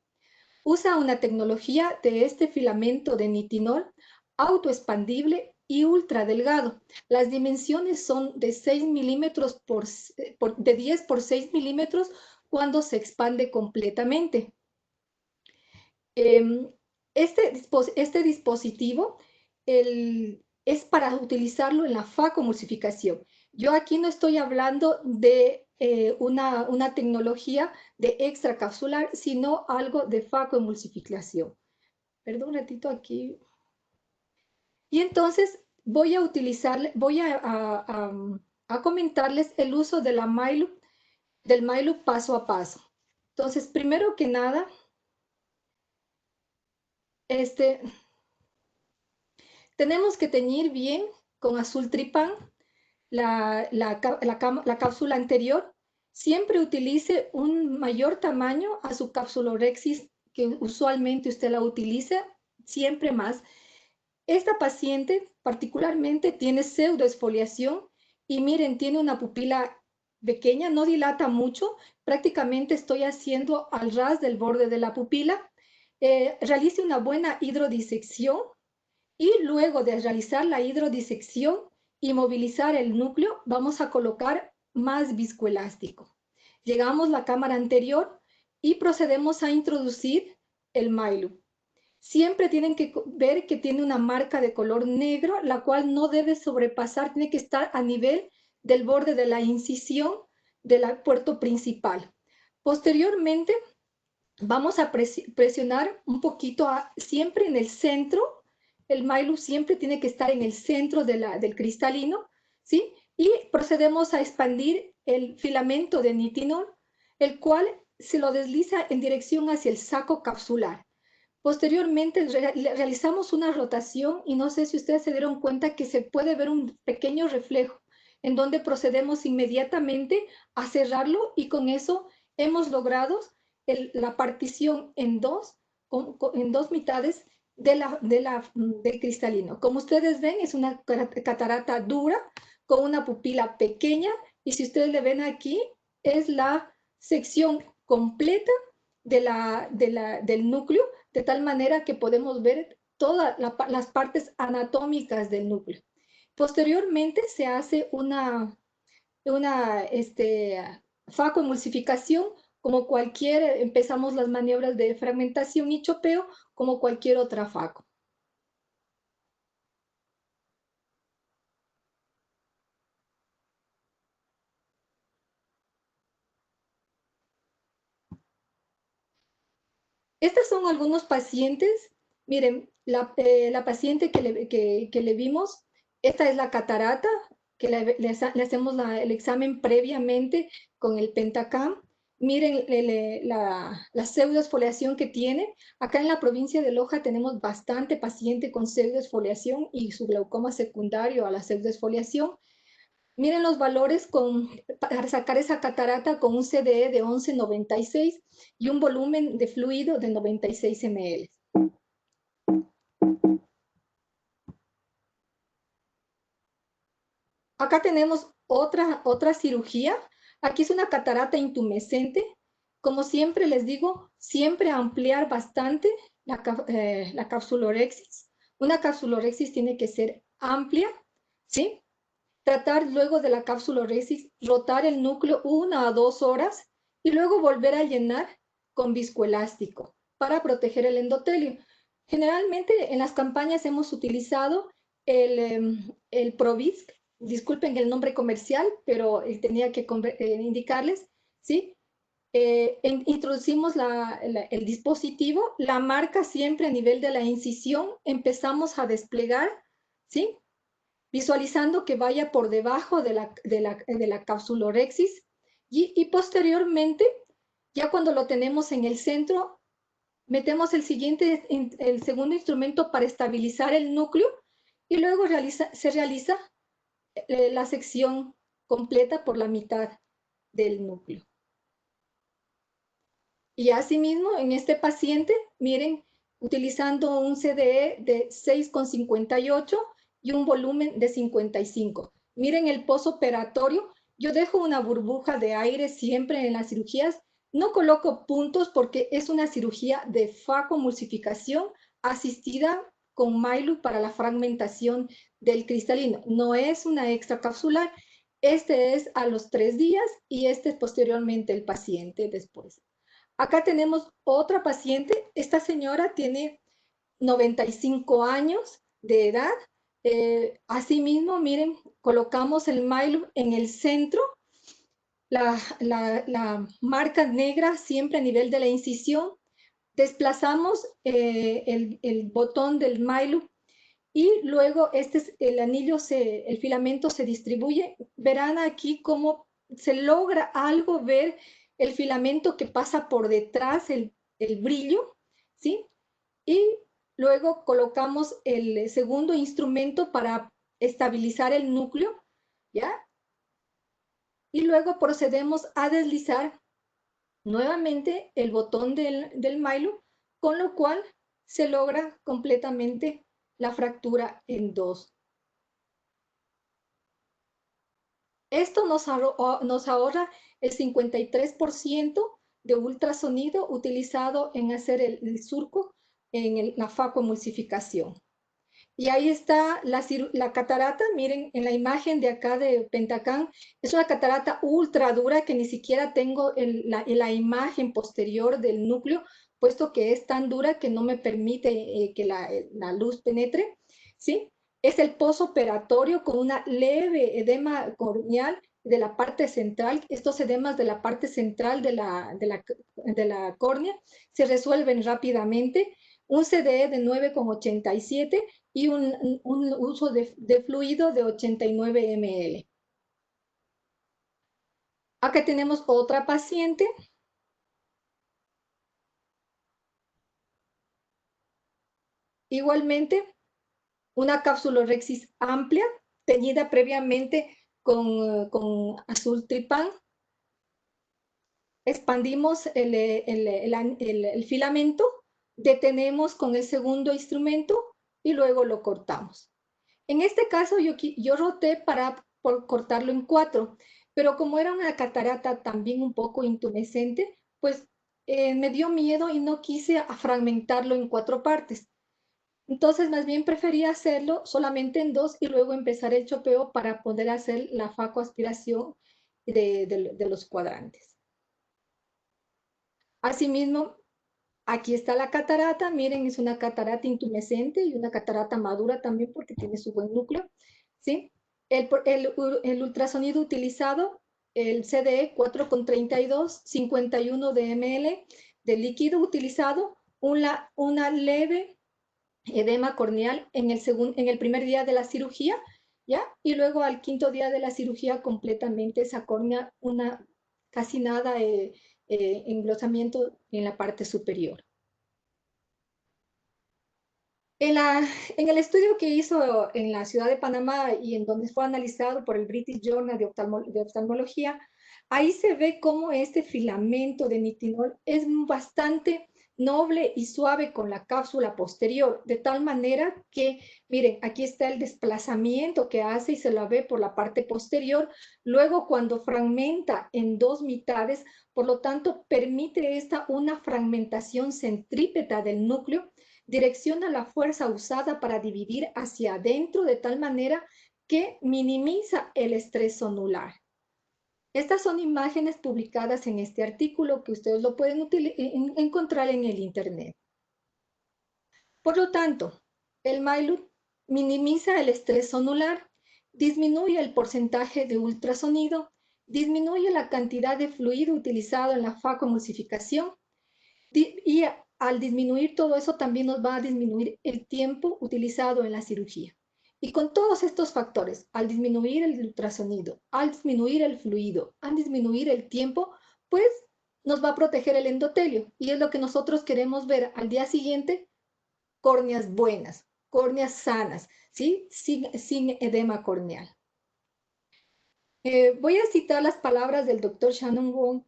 Usa una tecnología de este filamento de nitinol autoexpandible y ultra delgado. Las dimensiones son de 6 milímetros de 10 por 6 milímetros cuando se expande completamente. Este dispositivo es para utilizarlo en la facomulsificación. Yo aquí no estoy hablando de una tecnología de extracapsular, sino algo de facoemulsificación. Perdón un ratito aquí. Y entonces voy a comentarles el uso de del MyLoop paso a paso. Entonces, primero que nada, tenemos que teñir bien con azul tripán la cápsula anterior. Siempre utilice un mayor tamaño a su capsulorhexis que usualmente usted la utiliza, siempre más. Esta paciente particularmente tiene pseudoexfoliación y miren, tiene una pupila pequeña, no dilata mucho, prácticamente estoy haciendo al ras del borde de la pupila. Realice una buena hidrodisección y luego de realizar la hidrodisección y movilizar el núcleo, vamos a colocar más viscoelástico. Llegamos a la cámara anterior y procedemos a introducir el MyLoop. Siempre tienen que ver que tiene una marca de color negro, la cual no debe sobrepasar, tiene que estar a nivel del borde de la incisión del puerto principal. Posteriormente, vamos a presionar un poquito siempre en el centro. El MyLoop siempre tiene que estar en el centro del cristalino, ¿sí? Y procedemos a expandir el filamento de nitinol, el cual se lo desliza en dirección hacia el saco capsular. Posteriormente realizamos una rotación y no sé si ustedes se dieron cuenta que se puede ver un pequeño reflejo en donde procedemos inmediatamente a cerrarlo y con eso hemos logrado la partición en dos mitades del cristalino. Como ustedes ven, es una catarata dura con una pupila pequeña y si ustedes le ven aquí, es la sección completa del núcleo, de tal manera que podemos ver todas las partes anatómicas del núcleo. Posteriormente se hace una facoemulsificación, como empezamos las maniobras de fragmentación y chopeo, como cualquier otra faco. Estos son algunos pacientes Miren, la paciente que le vimos, esta es la catarata, que le hacemos el examen previamente con el Pentacam. Miren la pseudoesfoliación que tiene. Acá en la provincia de Loja tenemos bastante paciente con pseudoesfoliación y su glaucoma secundario a la pseudoesfoliación. Miren los valores para sacar esa catarata con un CDE de 11,96 y un volumen de fluido de 96 ml. Acá tenemos otra cirugía. Aquí es una catarata intumescente. Como siempre les digo, siempre ampliar bastante la capsulorhexis. Una capsulorhexis tiene que ser amplia, ¿sí? Tratar luego de la capsulorhexis, rotar el núcleo 1 a 2 horas y luego volver a llenar con viscoelástico para proteger el endotelio. Generalmente en las campañas hemos utilizado el Provisc. Disculpen el nombre comercial, pero tenía que indicarles, ¿sí? Introducimos el dispositivo, la marca siempre a nivel de la incisión, empezamos a desplegar, ¿sí? Visualizando que vaya por debajo de la capsulorhexis y posteriormente, ya cuando lo tenemos en el centro, metemos el segundo instrumento para estabilizar el núcleo y luego se realiza la sección completa por la mitad del núcleo. Y asimismo, en este paciente, miren, utilizando un CDE de 6,58 y un volumen de 55. Miren el postoperatorio. Yo dejo una burbuja de aire siempre en las cirugías. No coloco puntos porque es una cirugía de facomulsificación asistida con Mylu para la fragmentación del cristalino. No es una extracapsular. Este es a los 3 días y este es posteriormente el paciente después. Acá tenemos otra paciente. Esta señora tiene 95 años de edad. Asimismo, miren, colocamos el Mylu en el centro. La marca negra siempre a nivel de la incisión. Desplazamos el botón del Mylu y luego el anillo, el filamento se distribuye. Verán aquí cómo se logra algo ver el filamento que pasa por detrás, el brillo, ¿sí? Y luego colocamos el segundo instrumento para estabilizar el núcleo, ¿ya? Y luego procedemos a deslizar nuevamente el botón del Mylu, con lo cual se logra completamente la fractura en 2. Esto nos ahorra el 53% de ultrasonido utilizado en hacer el surco en la facomulsificación. Y ahí está la catarata. Miren, en la imagen de acá de Pentacam, es una catarata ultra dura que ni siquiera tengo la imagen posterior del núcleo, puesto que es tan dura que no me permite que la luz penetre, ¿sí? Es el postoperatorio con una leve edema corneal de la parte central. Estos edemas de la parte central de la córnea se resuelven rápidamente. Un CDE de 9,87 y un uso de fluido de 89 ml. Acá tenemos otra paciente. Igualmente, una capsulorhexis amplia, teñida previamente con azul tripán. Expandimos el filamento, detenemos con el segundo instrumento y luego lo cortamos. En este caso yo roté por cortarlo en 4, pero como era una catarata también un poco intumescente, pues me dio miedo y no quise fragmentarlo en 4 partes. Entonces, más bien prefería hacerlo solamente en 2 y luego empezar el chopeo para poder hacer la facoaspiración de los cuadrantes. Asimismo, aquí está la catarata. Miren, es una catarata intumescente y una catarata madura también porque tiene su buen núcleo, ¿sí? El ultrasonido utilizado, el CDE 4,32, 51 de ml de líquido utilizado, una leve edema corneal en el primer día de la cirugía, ¿ya? Y luego al quinto día de la cirugía completamente esa córnea, casi nada engrosamiento en la parte superior. En el estudio que hizo en la ciudad de Panamá y en donde fue analizado por el British Journal de Oftalmología, ahí se ve cómo este filamento de nitinol es bastante noble y suave con la cápsula posterior, de tal manera que, miren, aquí está el desplazamiento que hace y se lo ve por la parte posterior, luego cuando fragmenta en dos mitades, por lo tanto, permite una fragmentación centrípeta del núcleo, direcciona la fuerza usada para dividir hacia adentro de tal manera que minimiza el estrés zonular. Estas son imágenes publicadas en este artículo que ustedes lo pueden encontrar en el Internet. Por lo tanto, el MyLoop minimiza el estrés zonular, disminuye el porcentaje de ultrasonido, disminuye la cantidad de fluido utilizado en la facoemulsificación y al disminuir todo eso también nos va a disminuir el tiempo utilizado en la cirugía. Y con todos estos factores, al disminuir el ultrasonido, al disminuir el fluido, al disminuir el tiempo, pues nos va a proteger el endotelio. Y es lo que nosotros queremos ver al día siguiente, córneas buenas, córneas sanas, ¿sí? Sin edema corneal. Voy a citar las palabras del doctor Shannon Wong,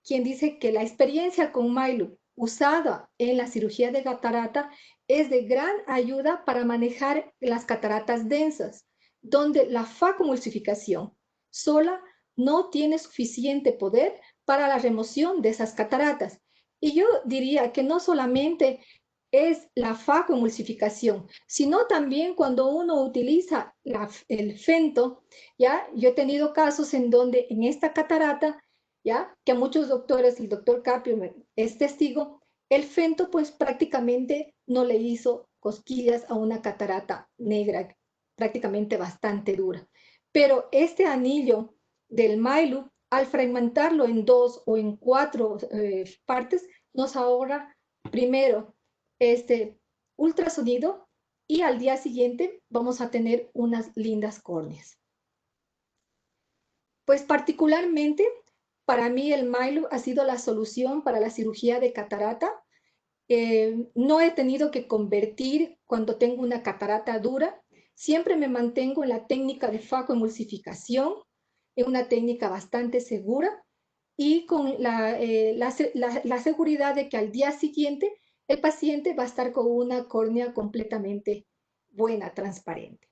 quien dice que la experiencia con MyLoop usada en la cirugía de catarata es de gran ayuda para manejar las cataratas densas, donde la facoemulsificación sola no tiene suficiente poder para la remoción de esas cataratas. Y yo diría que no solamente es la facoemulsificación, sino también cuando uno utiliza el fento, ¿ya? Yo he tenido casos en donde en esta catarata, ¿ya? Que a muchos doctores, el doctor Capio es testigo, el fento pues prácticamente no le hizo cosquillas a una catarata negra, prácticamente bastante dura. Pero este anillo del MyLoop, al fragmentarlo en 2 o en 4 partes, nos ahorra primero este ultrasonido y al día siguiente vamos a tener unas lindas córneas. Pues particularmente para mí el MyLoop ha sido la solución para la cirugía de catarata. No he tenido que convertir cuando tengo una catarata dura. Siempre me mantengo en la técnica de facoemulsificación, en una técnica bastante segura y con la seguridad de que al día siguiente el paciente va a estar con una córnea completamente buena, transparente.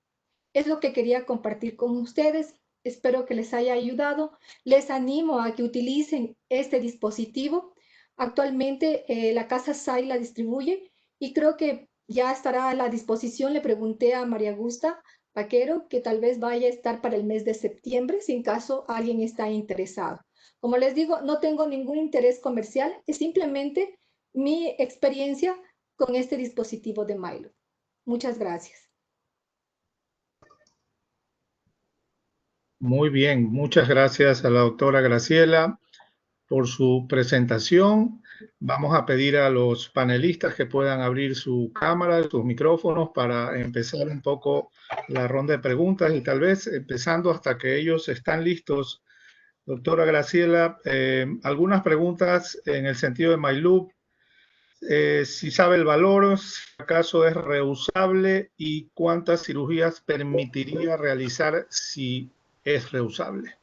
Es lo que quería compartir con ustedes. Espero que les haya ayudado. Les animo a que utilicen este dispositivo. Actualmente la casa SAI la distribuye y creo que ya estará a la disposición. Le pregunté a María Augusta Vaquero que tal vez vaya a estar para el mes de septiembre, si en caso alguien está interesado. Como les digo, no tengo ningún interés comercial, es simplemente mi experiencia con este dispositivo de MyLoop. Muchas gracias. Muy bien, muchas gracias a la doctora Graciela por su presentación. Vamos a pedir a los panelistas que puedan abrir su cámara, sus micrófonos para empezar un poco la ronda de preguntas y tal vez empezando hasta que ellos están listos. Doctora Graciela, algunas preguntas en el sentido de MyLoop. Si sabe el valor, si acaso es reusable y cuántas cirugías permitiría realizar si es reusable.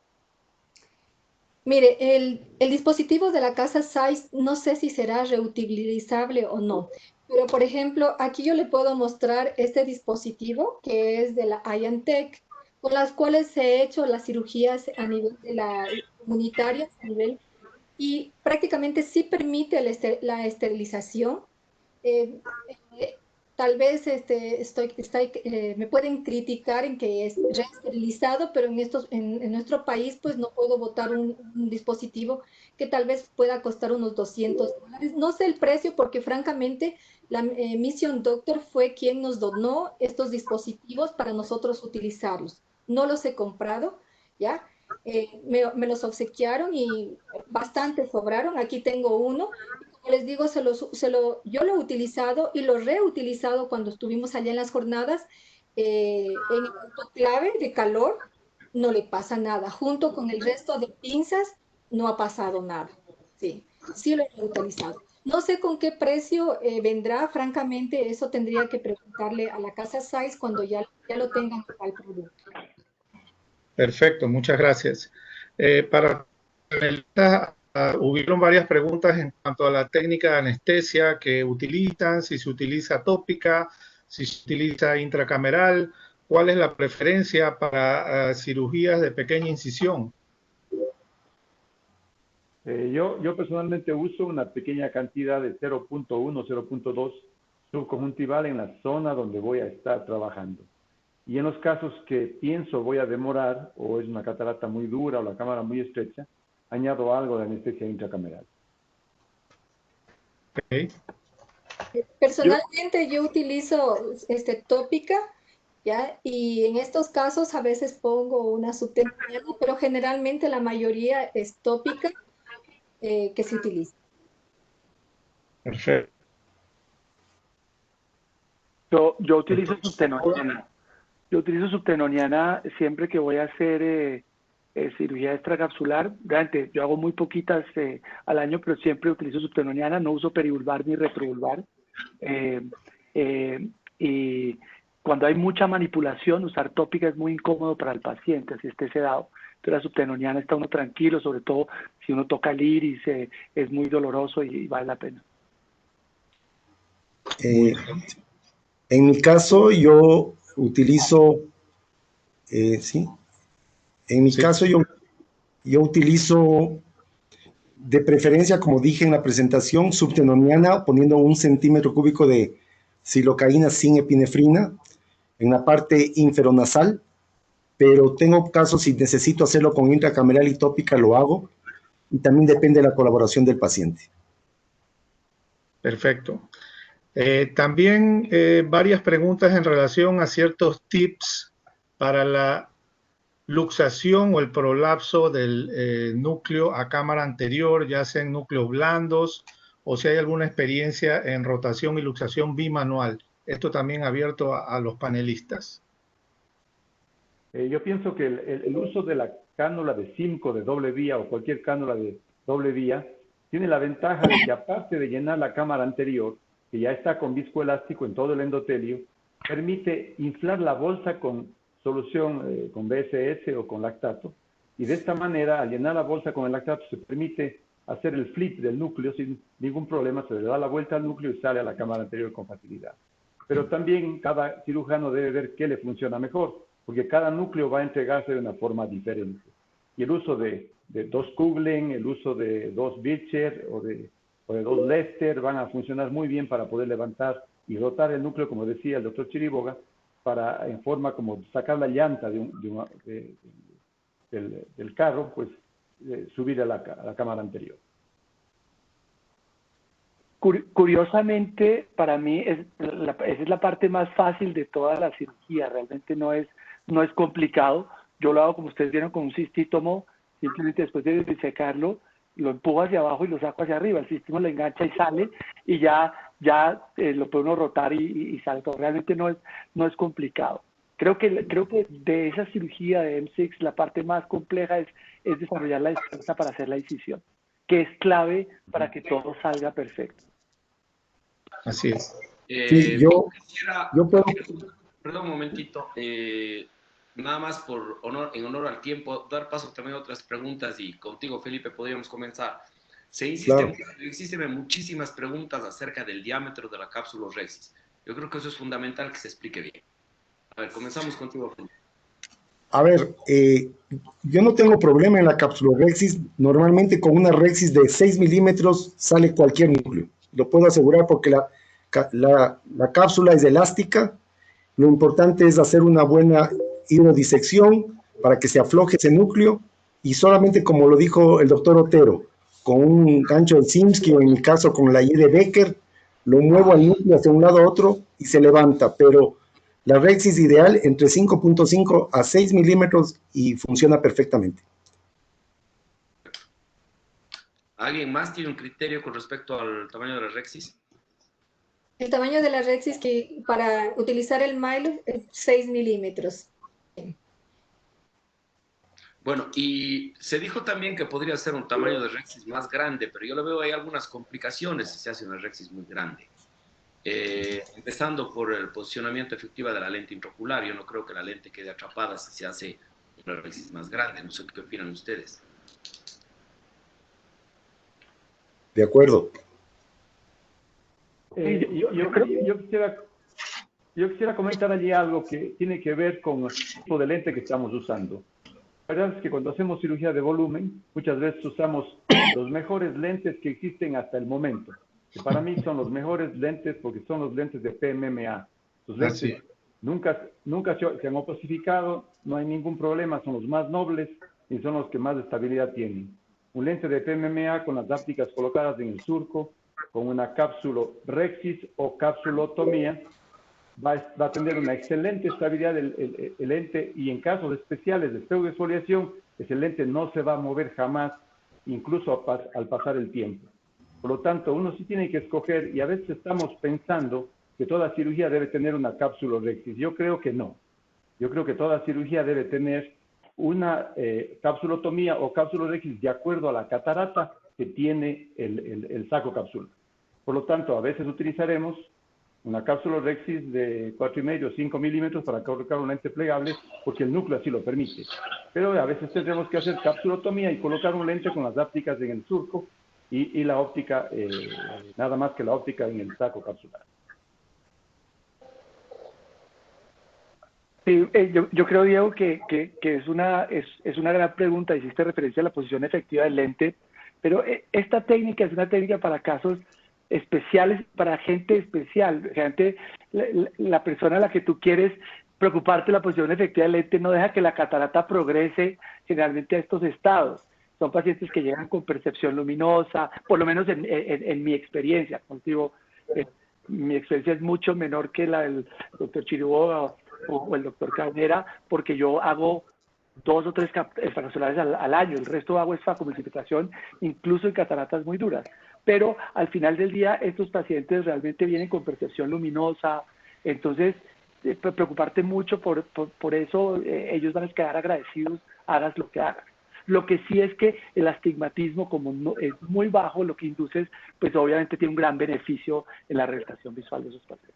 Mire, el dispositivo de la casa SAIS no sé si será reutilizable o no, pero por ejemplo, aquí yo le puedo mostrar este dispositivo que es de la IanTech, con las cuales he hecho las cirugías a nivel de la comunitaria, y prácticamente sí permite la esterilización. Eh, Tal vez me pueden criticar en que es reesterilizado, pero en nuestro país pues no puedo botar un dispositivo que tal vez pueda costar unos $200. No sé el precio porque francamente la Mission Doctor fue quien nos donó estos dispositivos para nosotros utilizarlos. No los he comprado, ¿ya? Me los obsequiaron y bastante sobraron. Aquí tengo uno. como les digo, yo lo he utilizado y lo he reutilizado cuando estuvimos allá en las jornadas. En el autoclave de calor no le pasa nada. Junto con el resto de pinzas no ha pasado nada. Sí, sí lo he reutilizado. No sé con qué precio vendrá, francamente, eso tendría que preguntarle a la casa Size cuando ya lo tengan al producto. Perfecto, muchas gracias. Para hubieron varias preguntas en cuanto a la técnica de anestesia que utilizan, si se utiliza tópica, si se utiliza intracameral, cuál es la preferencia para cirugías de pequeña incisión. Yo personalmente uso una pequeña cantidad de 0.1, 0.2 subconjuntival en la zona donde voy a estar trabajando. Y en los casos que pienso voy a demorar, o es una catarata muy dura o la cámara muy estrecha, añado algo de anestesia intracameral. Okay. Personalmente yo utilizo tópica, ¿ya? Y en estos casos a veces pongo una subtenoniana, pero generalmente la mayoría es tópica que se utiliza. Perfecto. Yo utilizo subtenoniana. Yo utilizo subtenoniana siempre que voy a hacer cirugía extracapsular. Realmente, yo hago muy poquitas al año, pero siempre utilizo subtenoniana. No uso perivulvar ni retrovulvar. Y cuando hay mucha manipulación, usar tópica es muy incómodo para el paciente, si esté sedado. Pero la subtenoniana está uno tranquilo, sobre todo si uno toca el iris, es muy doloroso y vale la pena. En mi caso, yo utilizo, sí, en mi caso yo utilizo de preferencia, como dije en la presentación, subtenoniana, poniendo 1 centímetro cúbico de silocaína sin epinefrina en la parte inferonasal, pero tengo casos si necesito hacerlo con intracameral y tópica, lo hago, y también depende de la colaboración del paciente. Perfecto. También varias preguntas en relación a ciertos tips para la luxación o el prolapso del núcleo a cámara anterior, ya sea en núcleos blandos o si hay alguna experiencia en rotación y luxación bimanual. Esto también abierto a los panelistas. Yo pienso que el uso de la cánula de Simco de doble vía o cualquier cánula de doble vía tiene la ventaja de que, aparte de llenar la cámara anterior, que ya está con viscoelástico en todo el endotelio, permite inflar la bolsa con solución con BSS o con lactato, y de esta manera, al llenar la bolsa con el lactato, se permite hacer el flip del núcleo sin ningún problema, se le da la vuelta al núcleo y sale a la cámara anterior con facilidad. Pero también cada cirujano debe ver qué le funciona mejor, porque cada núcleo va a entregarse de una forma diferente. Y el uso de 2 Kuglen, el uso de 2 Bircher o de 2 Lester van a funcionar muy bien para poder levantar y rotar el núcleo, como decía el doctor Chiriboga, para en forma como sacar la llanta del carro, pues subir a la cámara anterior. Curiosamente, para mí, esa es la parte más fácil de toda la cirugía. Realmente no es complicado. Yo lo hago, como ustedes vieron, con un cistítomo. Simplemente después de disecarlo, lo empujo hacia abajo y lo saco hacia arriba. El cistítomo lo engancha y sale, y ya lo puede uno rotar y sale todo. Realmente no es complicado. Creo que de esa cirugía de M6, la parte más compleja es desarrollar la destreza para hacer la incisión, que es clave para que todo salga perfecto. Así es. Sí, yo puedo... Perdón un momentito. Nada más en honor al tiempo, dar paso también a otras preguntas, y contigo, Felipe, podríamos comenzar. Existen muchísimas preguntas acerca del diámetro de la cápsula Rexis. Yo creo que eso es fundamental que se explique bien. A ver, comenzamos contigo, Felipe. A ver, yo no tengo problema en la cápsula Rexis. Normalmente con una Rexis de 6 milímetros sale cualquier núcleo. Lo puedo asegurar porque la cápsula es elástica. Lo importante es hacer una buena hidrodisección para que se afloje ese núcleo, y solamente, como lo dijo el doctor Otero, con un gancho de Simsky o en mi caso con la I de Becker, lo muevo al núcleo hacia un lado a otro y se levanta. Pero la Rexis ideal entre 5.5 a 6 milímetros y funciona perfectamente. ¿Alguien más tiene un criterio con respecto al tamaño de la Rexis? El tamaño de la Rexis que para utilizar el Milo es 6 milímetros. Bueno, y se dijo también que podría ser un tamaño de Rexis más grande, pero yo le veo ahí algunas complicaciones si se hace una Rexis muy grande. Empezando por el posicionamiento efectivo de la lente intraocular. Yo no creo que la lente quede atrapada si se hace una Rexis más grande. No sé qué opinan ustedes. De acuerdo. Yo quisiera comentar allí algo que tiene que ver con el tipo de lente que estamos usando. La verdad es que cuando hacemos cirugía de volumen, muchas veces usamos los mejores lentes que existen hasta el momento, que para mí son los mejores lentes porque son los lentes de PMMA. Los lentes nunca se han opasificado, no hay ningún problema, son los más nobles y son los que más estabilidad tienen. Un lente de PMMA con las ápticas colocadas en el surco, con una cápsula Rexis o capsulotomía, va a tener una excelente estabilidad el lente, y en casos especiales de pseudoexfoliación, ese lente no se va a mover jamás, incluso al pasar el tiempo. Por lo tanto, uno sí tiene que escoger, y a veces estamos pensando que toda cirugía debe tener una cápsula Rexis. Yo creo que no. Yo creo que toda cirugía debe tener una capsulotomía o cápsula Rexis de acuerdo a la catarata que tiene el saco cápsula. Por lo tanto, a veces utilizaremos una cápsula Rexis de 4,5 o 5 milímetros para colocar un lente plegable, porque el núcleo así lo permite. Pero a veces tendremos que hacer capsulotomía y colocar un lente con las ópticas en el surco y la óptica, nada más que la óptica en el saco capsular. Sí, yo creo, Diego, que es una gran pregunta. Hiciste referencia a la posición efectiva del lente, pero esta técnica es una técnica para casos especiales, para gente especial. Gente, la persona a la que tú quieres preocuparte de la posición efectiva del lente no deja que la catarata progrese generalmente a estos estados. Son pacientes que llegan con percepción luminosa, por lo menos en mi experiencia. Contigo, mi experiencia es mucho menor que la del doctor Chiriboga o el doctor Cabrera, porque yo hago 2 o 3 fracsolares al año. El resto hago es facomultiplicación, incluso en cataratas muy duras. Pero al final del día, estos pacientes realmente vienen con percepción luminosa. Entonces, preocuparte mucho por eso, ellos van a quedar agradecidos, hagas lo que hagas. Lo que sí es que el astigmatismo, como no, es muy bajo, lo que induces, pues obviamente tiene un gran beneficio en la rehabilitación visual de esos pacientes.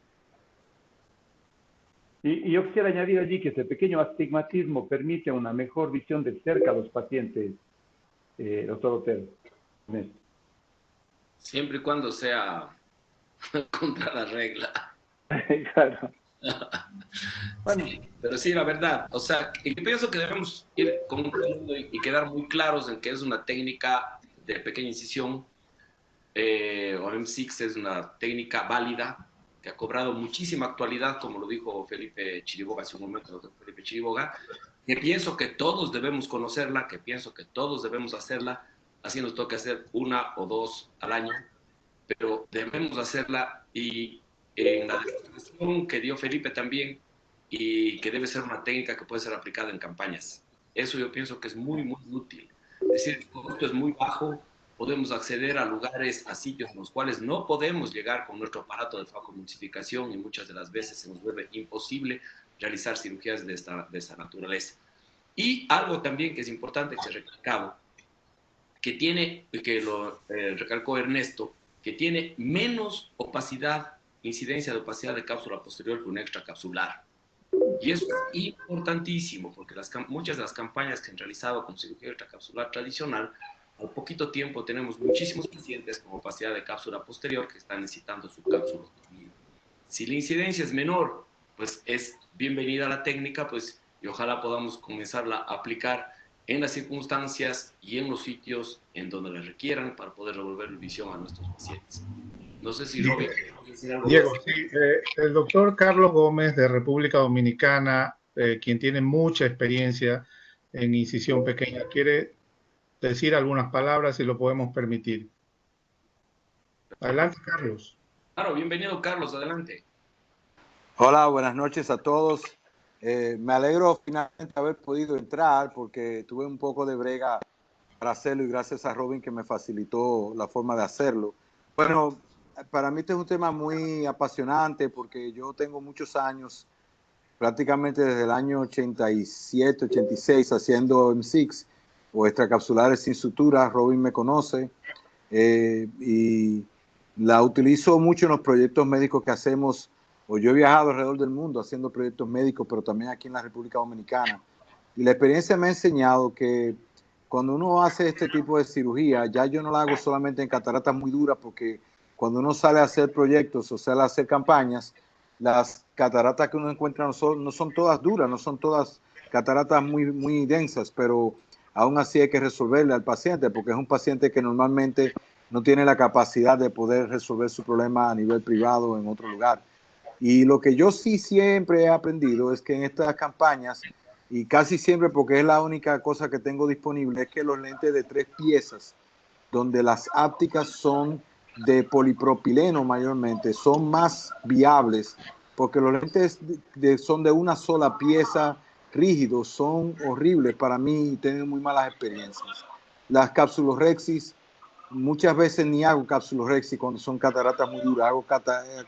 Y yo quisiera añadir allí que ese pequeño astigmatismo permite una mejor visión de cerca a los pacientes, doctor Otero. Siempre y cuando sea contra la regla. Claro. Bueno, sí, pero sí, la verdad, o sea, yo pienso que debemos ir concluyendo y quedar muy claros en que es una técnica de pequeña incisión, o M6 es una técnica válida, que ha cobrado muchísima actualidad, como lo dijo Felipe Chiriboga hace un momento, doctor Felipe Chiriboga, que pienso que todos debemos conocerla, que pienso que todos debemos hacerla, así nos toca hacer 1 o 2 al año, pero debemos hacerla, y en la demostración que dio Felipe también, y que debe ser una técnica que puede ser aplicada en campañas. Eso yo pienso que es muy, muy útil. Es decir, el costo es muy bajo, podemos acceder a lugares, a sitios en los cuales no podemos llegar con nuestro aparato de facomultiplicación, y muchas de las veces se nos vuelve imposible realizar cirugías de esta naturaleza. Y algo también que es importante que se recalcaba, que lo recalcó Ernesto, que tiene menos opacidad, incidencia de opacidad de cápsula posterior que un extracapsular. Y eso es importantísimo, porque muchas de las campañas que han realizado con cirugía extracapsular tradicional, al poquito tiempo tenemos muchísimos pacientes con opacidad de cápsula posterior que están necesitando su cápsula. Si la incidencia es menor, pues es bienvenida la técnica, pues, y ojalá podamos comenzarla a aplicar en las circunstancias y en los sitios en donde la requieran para poder devolver visión a nuestros pacientes. No sé si Robin quiere decir algo. Diego, sí, el doctor Carlos Gómez de República Dominicana, quien tiene mucha experiencia en incisión pequeña, quiere decir algunas palabras si lo podemos permitir. Adelante, Carlos. Claro, bienvenido, Carlos, adelante. Hola, buenas noches a todos. Me alegro finalmente haber podido entrar porque tuve un poco de brega hacerlo y gracias a Robin que me facilitó la forma de hacerlo. Bueno, para mí este es un tema muy apasionante porque yo tengo muchos años, prácticamente desde el año 87, 86, haciendo M6 o extracapsulares sin sutura. Robin me conoce y la utilizo mucho en los proyectos médicos que hacemos. O yo he viajado alrededor del mundo haciendo proyectos médicos, pero también aquí en la República Dominicana. Y la experiencia me ha enseñado que cuando uno hace este tipo de cirugía, ya yo no la hago solamente en cataratas muy duras, porque cuando uno sale a hacer proyectos o sale a hacer campañas, las cataratas que uno encuentra no son todas duras, no son todas cataratas muy densas, pero aún así hay que resolverle al paciente, porque es un paciente que normalmente no tiene la capacidad de poder resolver su problema a nivel privado o en otro lugar. Y lo que yo sí siempre he aprendido es que en estas campañas, y casi siempre porque es la única cosa que tengo disponible, es que los lentes de 3 piezas, donde las ápticas son de polipropileno mayormente, son más viables, porque los lentes son de una sola pieza rígidos, son horribles para mí y tengo muy malas experiencias. Las capsulorhexis, muchas veces ni hago capsulorhexis cuando son cataratas muy duras, hago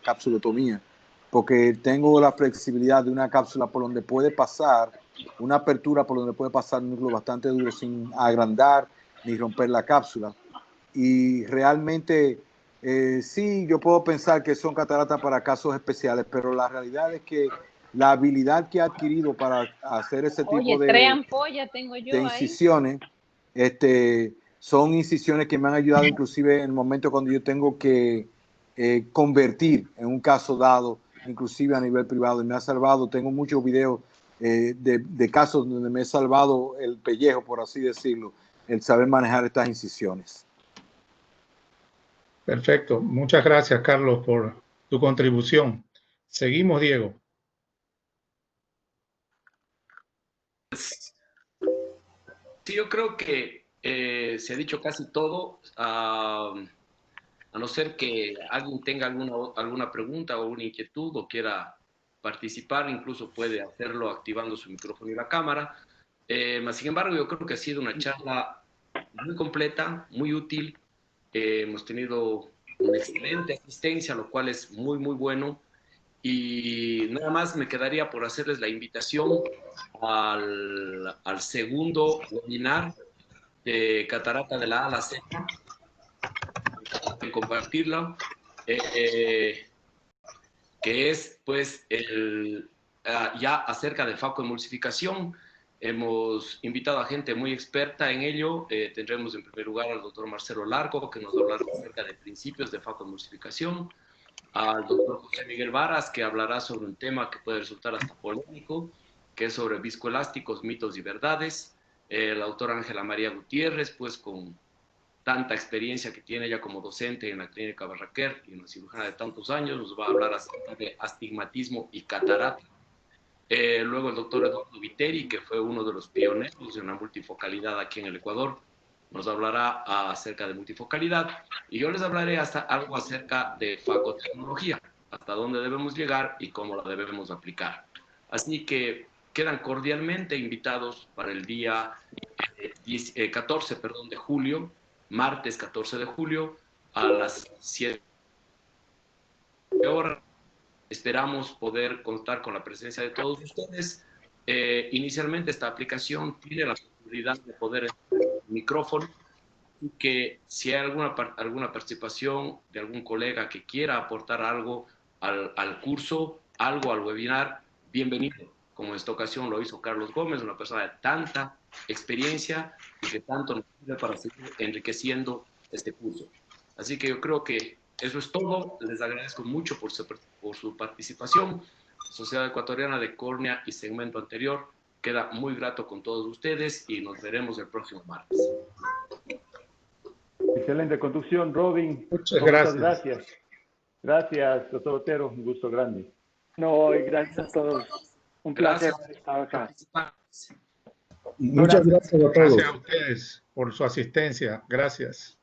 capsulotomía, porque tengo la flexibilidad de una cápsula por donde puede pasar, una apertura por donde puede pasar un núcleo bastante duro sin agrandar ni romper la cápsula. Y realmente sí, yo puedo pensar que son cataratas para casos especiales, pero la realidad es que la habilidad que he adquirido para hacer ese tipo de 3 ampollas tengo yo incisiones, son incisiones que me han ayudado inclusive en el momento cuando yo tengo que convertir en un caso dado, inclusive a nivel privado, y me ha salvado. Tengo muchos videos de casos donde me he salvado el pellejo, por así decirlo, el saber manejar estas incisiones. Perfecto. Muchas gracias, Carlos, por tu contribución. Seguimos, Diego. Sí, yo creo que se ha dicho casi todo, a no ser que alguien tenga alguna pregunta o una inquietud o quiera participar, incluso puede hacerlo activando su micrófono y la cámara. Sin embargo, yo creo que ha sido una charla muy completa, muy útil. Hemos tenido una excelente asistencia, lo cual es muy bueno. Y nada más me quedaría por hacerles la invitación al segundo webinar de Catarata de la A a la Z, de compartirlo, que es pues ya acerca de facoemulsificación. Hemos invitado a gente muy experta en ello. Tendremos en primer lugar al doctor Marcelo Largo, que nos hablará acerca de principios de facoemulsificación, al doctor José Miguel Varas, que hablará sobre un tema que puede resultar hasta polémico, que es sobre viscoelásticos, mitos y verdades. La doctora Ángela María Gutiérrez, pues con tanta experiencia que tiene ella como docente en la clínica Barraquer y una cirujana de tantos años, nos va a hablar acerca de astigmatismo y catarata. Luego el doctor Eduardo Viteri, que fue uno de los pioneros en la multifocalidad aquí en el Ecuador, nos hablará acerca de multifocalidad, y yo les hablaré hasta algo acerca de facotecnología, hasta dónde debemos llegar y cómo la debemos aplicar. Así que quedan cordialmente invitados para el día 14 de julio, martes 14 de julio, a las 7 horas. Esperamos poder contar con la presencia de todos ustedes. Inicialmente esta aplicación tiene la posibilidad de poder el micrófono, y que si hay alguna participación de algún colega que quiera aportar algo al curso, algo al webinar, bienvenido. Como en esta ocasión lo hizo Carlos Gómez, una persona de tanta experiencia y que tanto nos sirve para seguir enriqueciendo este curso. Así que yo creo que eso es todo. Les agradezco mucho por su participación. Sociedad Ecuatoriana de Córnea y Segmento Anterior queda muy grato con todos ustedes y nos veremos el próximo martes. Excelente conducción, Robin. Muchas gracias. Muchas gracias. Gracias, doctor Otero. Un gusto grande. No, y gracias a todos. Un placer Gracias. haber estado acá. Muchas gracias a todos. Gracias a ustedes por su asistencia. Gracias.